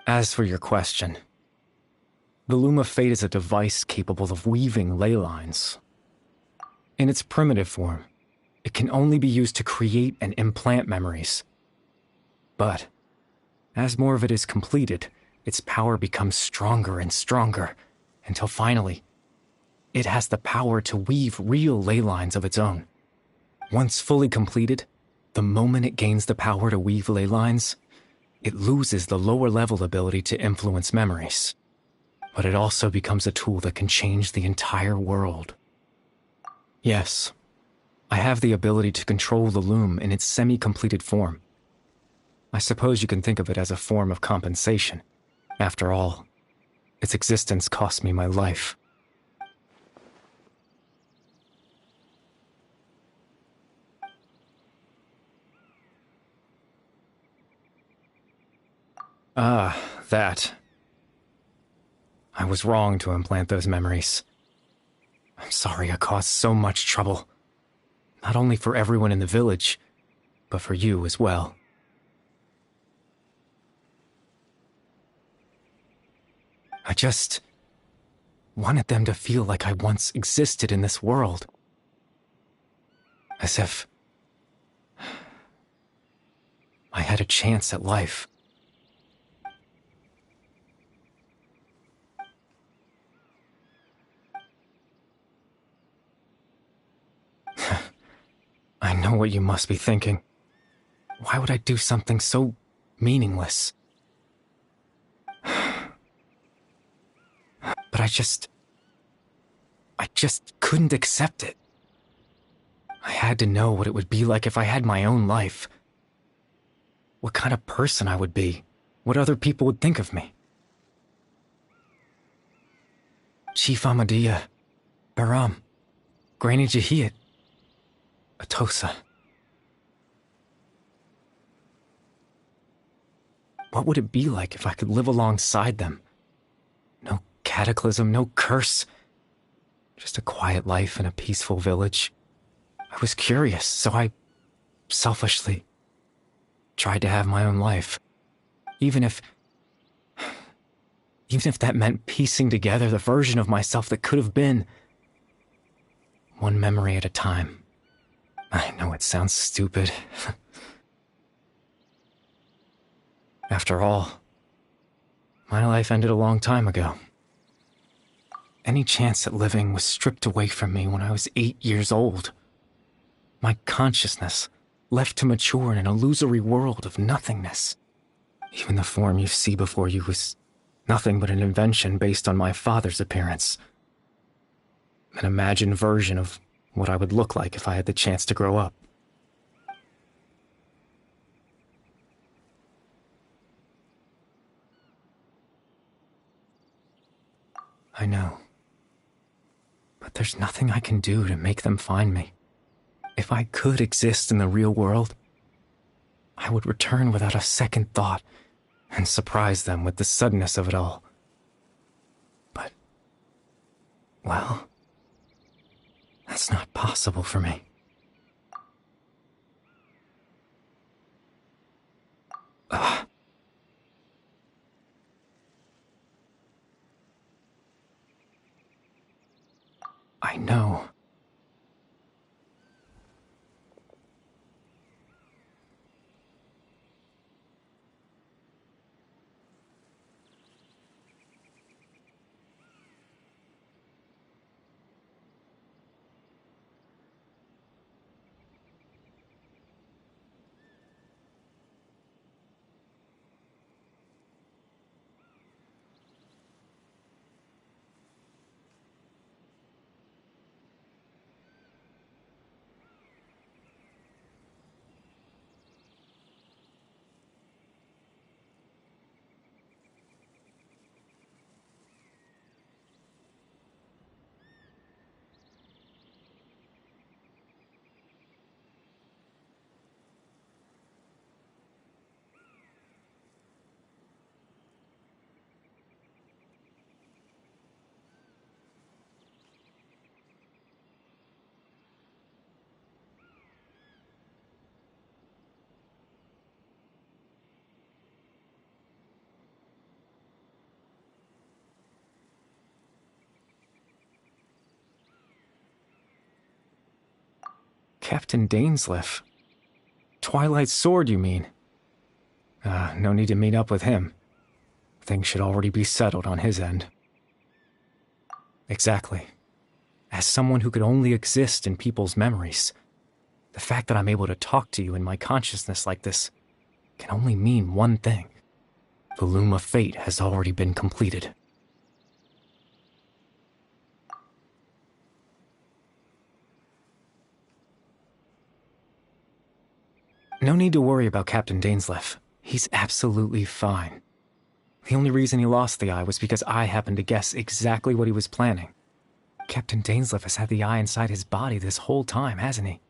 Speaker 15: As for your question, the loom of fate is a device capable of weaving ley lines. In its primitive form, it can only be used to create and implant memories. But as more of it is completed, its power becomes stronger and stronger, until finally, it has the power to weave real ley lines of its own. Once fully completed, the moment it gains the power to weave ley lines, it loses the lower-level ability to influence memories. But it also becomes a tool that can change the entire world. Yes, I have the ability to control the loom in its semi-completed form. I suppose you can think of it as a form of compensation. After all, its existence cost me my life. Ah, that. I was wrong to implant those memories. I'm sorry I caused so much trouble. Not only for everyone in the village, but for you as well. I just wanted them to feel like I once existed in this world. As if I had a chance at life. I know what you must be thinking. Why would I do something so meaningless? But I just couldn't accept it. I had to know what it would be like if I had my own life. What kind of person I would be. What other people would think of me. Chief Ahmadiyya, Baram, Granny Jahiyat, Atosa. What would it be like if I could live alongside them? No cataclysm, no curse. Just a quiet life in a peaceful village. I was curious, so I selfishly tried to have my own life. Even if that meant piecing together the version of myself that could have been. One memory at a time. I know it sounds stupid. After all, my life ended a long time ago. Any chance at living was stripped away from me when I was 8 years old. My consciousness left to mature in an illusory world of nothingness. Even the form you see before you was nothing but an invention based on my father's appearance. An imagined version of what I would look like if I had the chance to grow up. I know. But there's nothing I can do to make them find me. If I could exist in the real world, I would return without a second thought and surprise them with the suddenness of it all. But, well, that's not possible for me. I know. Captain Dainsleif. Twilight Sword, you mean? No need to meet up with him. Things should already be settled on his end. Exactly. As someone who could only exist in people's memories, the fact that I'm able to talk to you in my consciousness like this can only mean one thing. The Loom of Fate has already been completed. No need to worry about Captain Dainsleif. He's absolutely fine. The only reason he lost the eye was because I happened to guess exactly what he was planning. Captain Dainsleif has had the eye inside his body this whole time, hasn't he?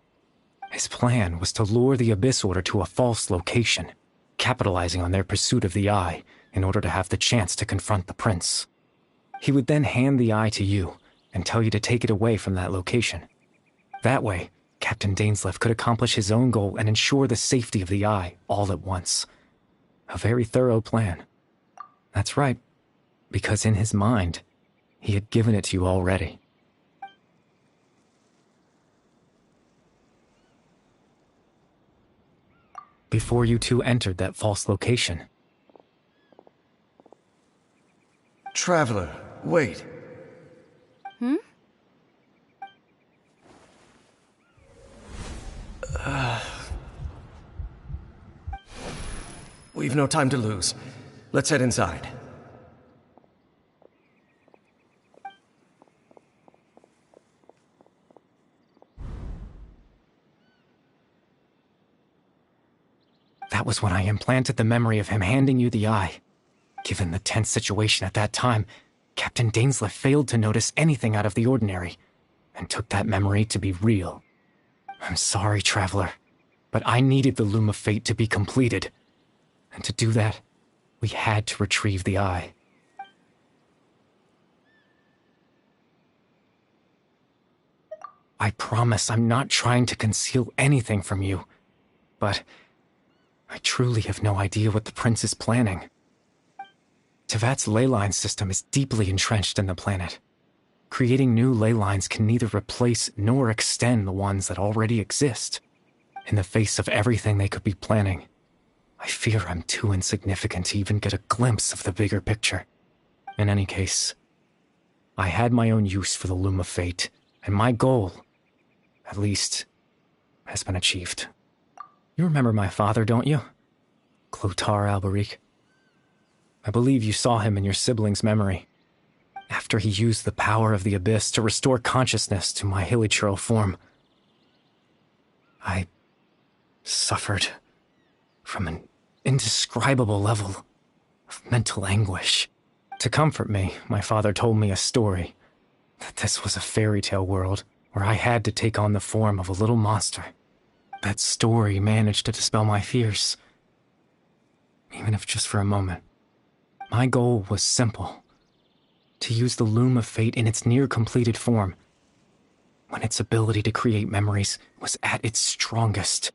Speaker 15: His plan was to lure the Abyss Order to a false location, capitalizing on their pursuit of the eye in order to have the chance to confront the prince. He would then hand the eye to you and tell you to take it away from that location. That way, Captain Dainsleif could accomplish his own goal and ensure the safety of the eye all at once. A very thorough plan. That's right, because in his mind, he had given it to you already. Before you two entered that false location.
Speaker 10: Traveler, wait.
Speaker 2: Hmm?
Speaker 10: We've no time to lose. Let's head inside.
Speaker 15: That was when I implanted the memory of him handing you the eye. Given the tense situation at that time, Captain Dainsleif failed to notice anything out of the ordinary, and took that memory to be real. I'm sorry, Traveler, but I needed the Loom of Fate to be completed. And to do that, we had to retrieve the eye. I promise I'm not trying to conceal anything from you, but I truly have no idea what the prince is planning. Tevat's ley line system is deeply entrenched in the planet. Creating new ley lines can neither replace nor extend the ones that already exist. In the face of everything they could be planning, I fear I'm too insignificant to even get a glimpse of the bigger picture. In any case, I had my own use for the Loom of Fate, and my goal, at least, has been achieved. You remember my father, don't you? Clotar Alberic. I believe you saw him in your sibling's memory. After he used the power of the Abyss to restore consciousness to my hilichurl form, I suffered from an indescribable level of mental anguish. To comfort me, my father told me a story, that this was a fairy tale world where I had to take on the form of a little monster. That story managed to dispel my fears, even if just for a moment. My goal was simple: to use the Loom of Fate in its near-completed form, when its ability to create memories was at its strongest,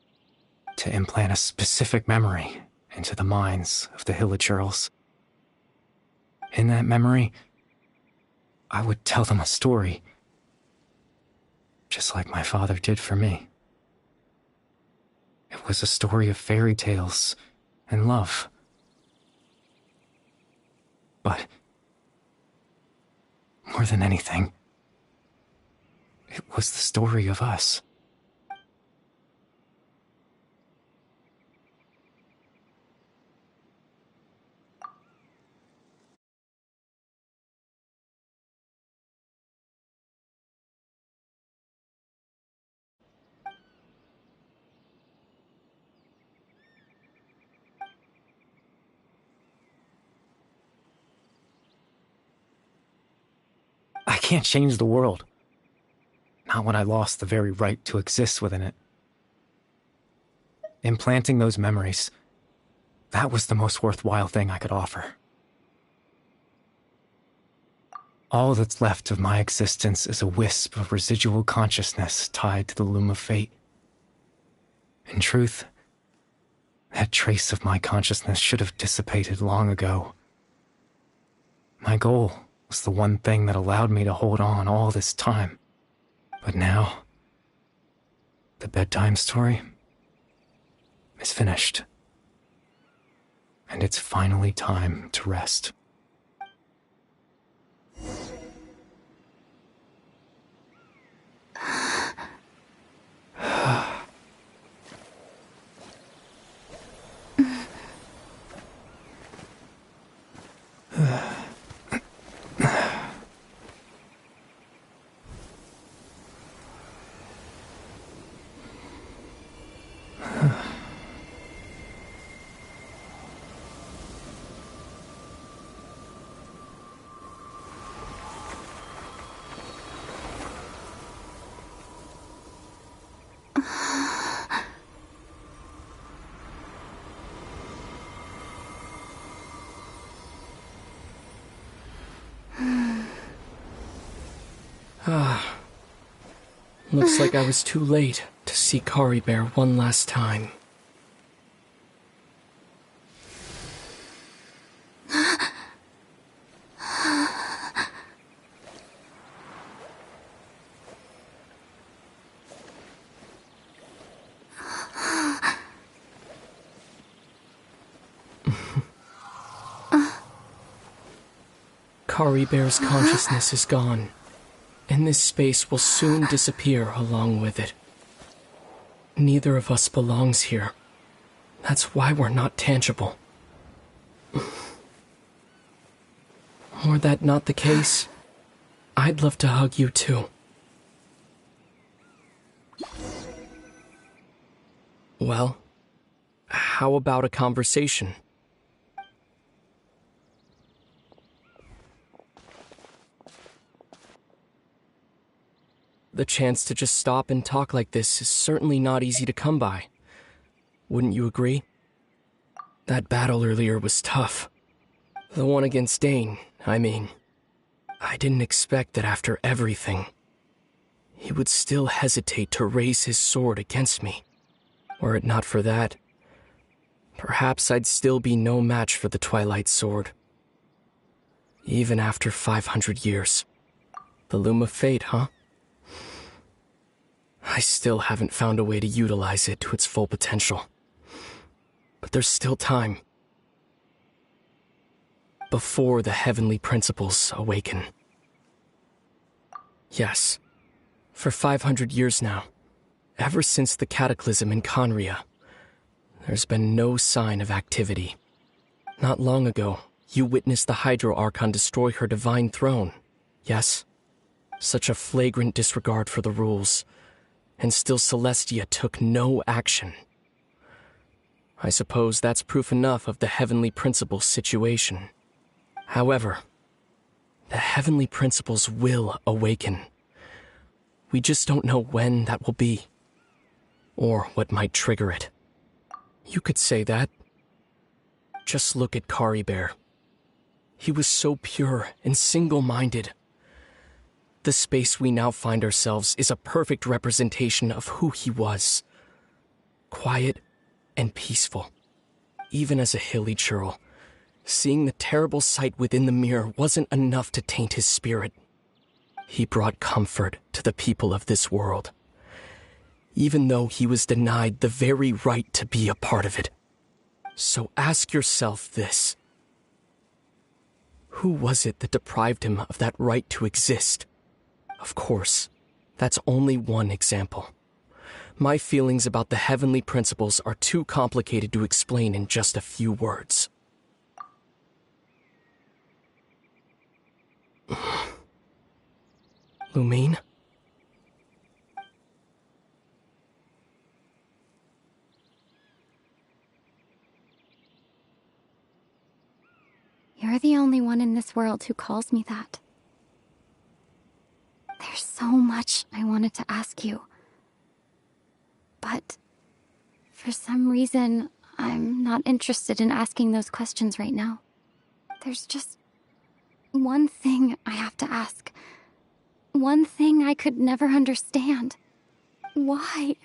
Speaker 15: to implant a specific memory into the minds of the hilichurls. In that memory, I would tell them a story, just like my father did for me. It was a story of fairy tales and love. But more than anything, it was the story of us. I can't change the world. Not when I lost the very right to exist within it. Implanting those memories, that was the most worthwhile thing I could offer. All that's left of my existence is a wisp of residual consciousness tied to the Loom of Fate. In truth, that trace of my consciousness should have dissipated long ago. My goal was the one thing that allowed me to hold on all this time. But now, The bedtime story is finished. And it's finally time to rest.
Speaker 14: Looks like I was too late to see Kari Bear one last time. Kari Bear's consciousness is gone, and this space will soon disappear along with it. Neither of us belongs here. That's why we're not tangible. Were that not the case, I'd love to hug you too. Well, how about a conversation? The chance to just stop and talk like this is certainly not easy to come by. Wouldn't you agree? That battle earlier was tough. The one against Dane, I mean. I didn't expect that after everything, he would still hesitate to raise his sword against me. Were it not for that, perhaps I'd still be no match for the Twilight Sword. Even after 500 years. The Loom of Fate, huh? I still haven't found a way to utilize it to its full potential. But there's still time. Before the heavenly principles awaken. Yes, for 500 years now, ever since the cataclysm in Conria, there's been no sign of activity. Not long ago, you witnessed the Hydro Archon destroy her divine throne, yes? Such a flagrant disregard for the rules, and still Celestia took no action. I suppose that's proof enough of the heavenly principles situation. However, the heavenly principles will awaken. We just don't know when that will be, or what might trigger it. You could say that. Just look at Kari Bear. He was so pure and single-minded. The space we now find ourselves is a perfect representation of who he was. Quiet and peaceful. Even as a hilly churl, seeing the terrible sight within the mirror wasn't enough to taint his spirit. He brought comfort to the people of this world, even though he was denied the very right to be a part of it. So ask yourself this. Who was it that deprived him of that right to exist? Of course, that's only one example. My feelings about the heavenly principles are too complicated to explain in just a few words. Lumine?
Speaker 16: You're the only one in this world who calls me that. There's so much I wanted to ask you. But for some reason, I'm not interested in asking those questions right now. There's just one thing I have to ask. One thing I could never understand. Why?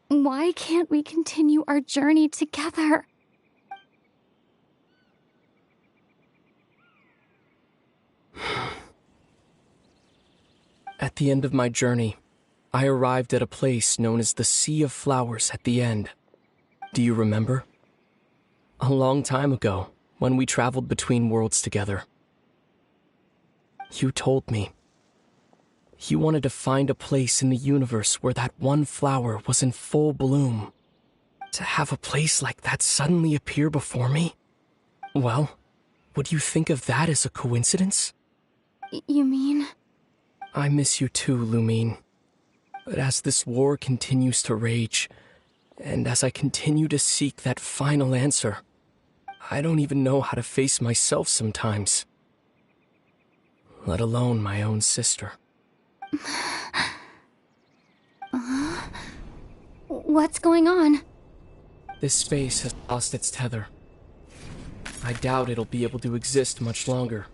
Speaker 16: Why can't we continue our journey together?
Speaker 14: At the end of my journey, I arrived at a place known as the Sea of Flowers at the end. Do you remember? A long time ago, when we traveled between worlds together. You told me. You wanted to find a place in the universe where that one flower was in full bloom. To have a place like that suddenly appear before me? Well, would you think of that as a coincidence?
Speaker 16: You mean?
Speaker 14: I miss you too, Lumine. But as this war continues to rage, and as I continue to seek that final answer, I don't even know how to face myself sometimes. Let alone my own sister.
Speaker 16: What's going on?
Speaker 14: This space has lost its tether. I doubt it'll be able to exist much longer.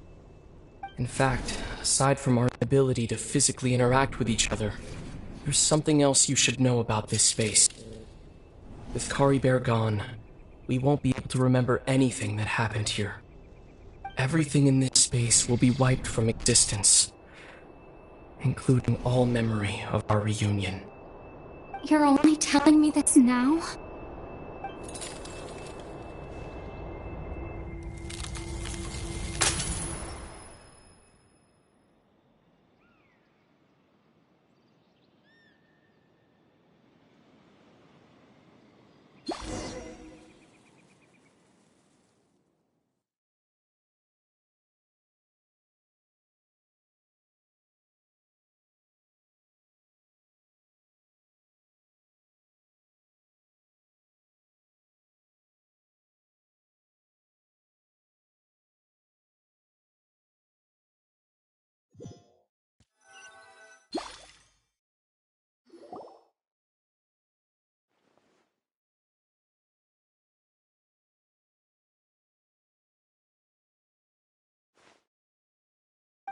Speaker 14: In fact, aside from our ability to physically interact with each other, there's something else you should know about this space. With Kari Bear gone, we won't be able to remember anything that happened here. Everything in this space will be wiped from existence, including all memory of our reunion.
Speaker 16: You're only telling me this now?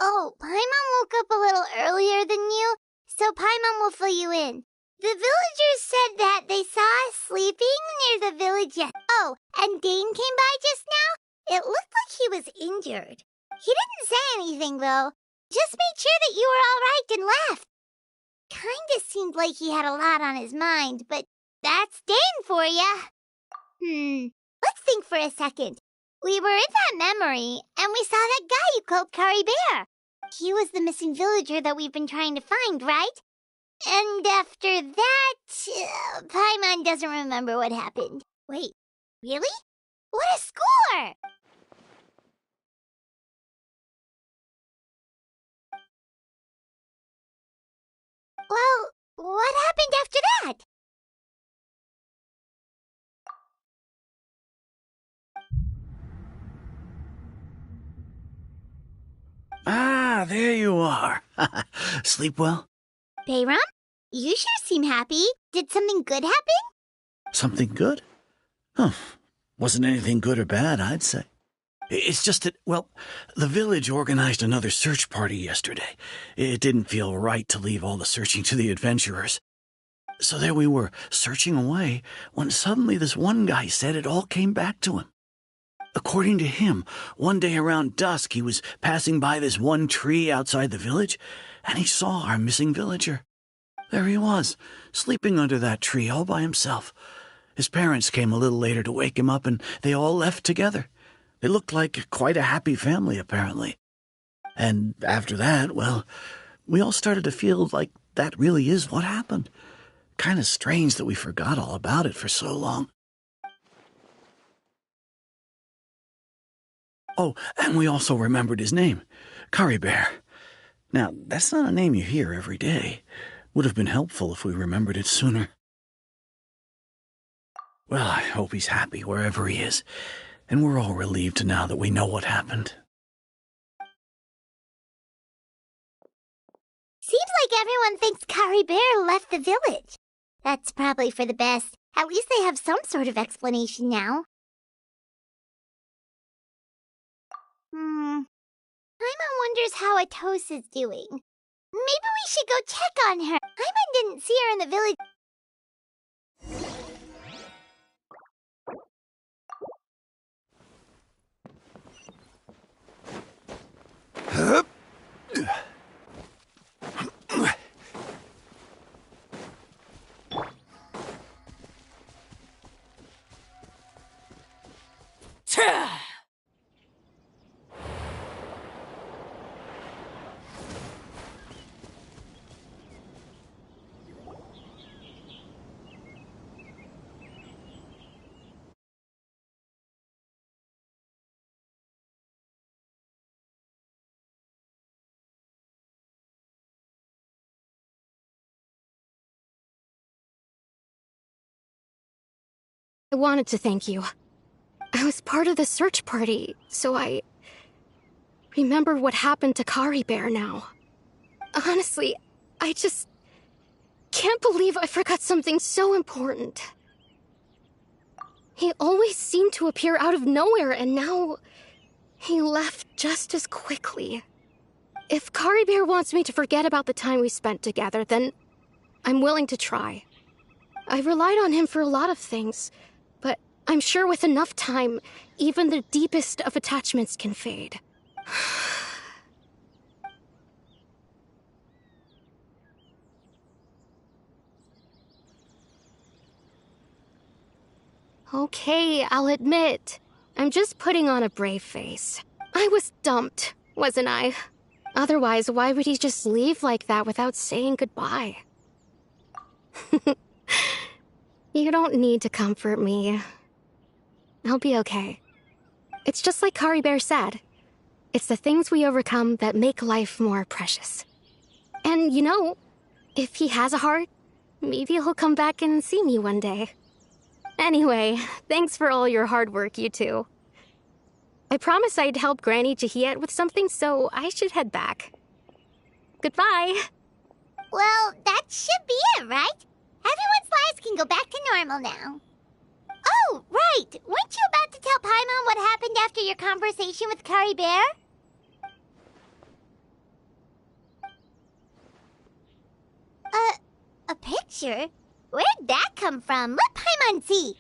Speaker 3: Oh, Paimon woke up a little earlier than you, so Paimon will fill you in. The villagers said that they saw us sleeping near the village. Oh, and Dane came by just now. It looked like he was injured. He didn't say anything, though. Just made sure that you were all right and left. Kinda seemed like he had a lot on his mind, but that's Dane for ya. Let's think for a second. We were in that memory, and we saw that guy you called Kari Bear. He was the missing villager that we've been trying to find, right? And after that, Paimon doesn't remember what happened. Wait, really? What a score! Well, what happened after that?
Speaker 1: Ah, there you are. Sleep well?
Speaker 3: Bayram, you sure seem happy. Did something good happen?
Speaker 1: Something good? Huh. Wasn't anything good or bad, I'd say. It's just that, well, the village organized another search party yesterday. It didn't feel right to leave all the searching to the adventurers. So there we were, searching away, when suddenly this one guy said it all came back to him. According to him, one day around dusk he was passing by this one tree outside the village, and he saw our missing villager. There he was, sleeping under that tree all by himself. His parents came a little later to wake him up, and they all left together. They looked like quite a happy family, apparently. And after that, well, we all started to feel like that really is what happened. Kind of strange that we forgot all about it for so long. Oh, and we also remembered his name, Kari Bear. Now, that's not a name you hear every day. Would have been helpful if we remembered it sooner. Well, I hope he's happy wherever he is, and we're all relieved now that we know what happened.
Speaker 3: Seems like everyone thinks Kari Bear left the village. That's probably for the best. At least they have some sort of explanation now. Paimon wonders how Atos is doing. Maybe we should go check on her. Paimon didn't see her in the village.
Speaker 5: I wanted to thank you. I was part of the search party, so I remember what happened to Kari Bear now. Honestly, I just can't believe I forgot something so important. He always seemed to appear out of nowhere, and now he left just as quickly. If Kari Bear wants me to forget about the time we spent together, then I'm willing to try. I relied on him for a lot of things, but I'm sure with enough time, even the deepest of attachments can fade. Okay, I'll admit. I'm just putting on a brave face. I was dumped, wasn't I? Otherwise, why would he just leave like that without saying goodbye? You don't need to comfort me. I'll be okay. It's just like Kari Bear said. It's the things we overcome that make life more precious. And you know, if he has a heart, maybe he'll come back and see me one day. Anyway, thanks for all your hard work, you two. I promised I'd help Granny Jahiet with something, so I should head back. Goodbye.
Speaker 3: Well, that should be it, right? Everyone's lives can go back to normal now. Oh, right! Weren't you about to tell Paimon what happened after your conversation with Kari Bear? A picture? Where'd that come from? Let Paimon see.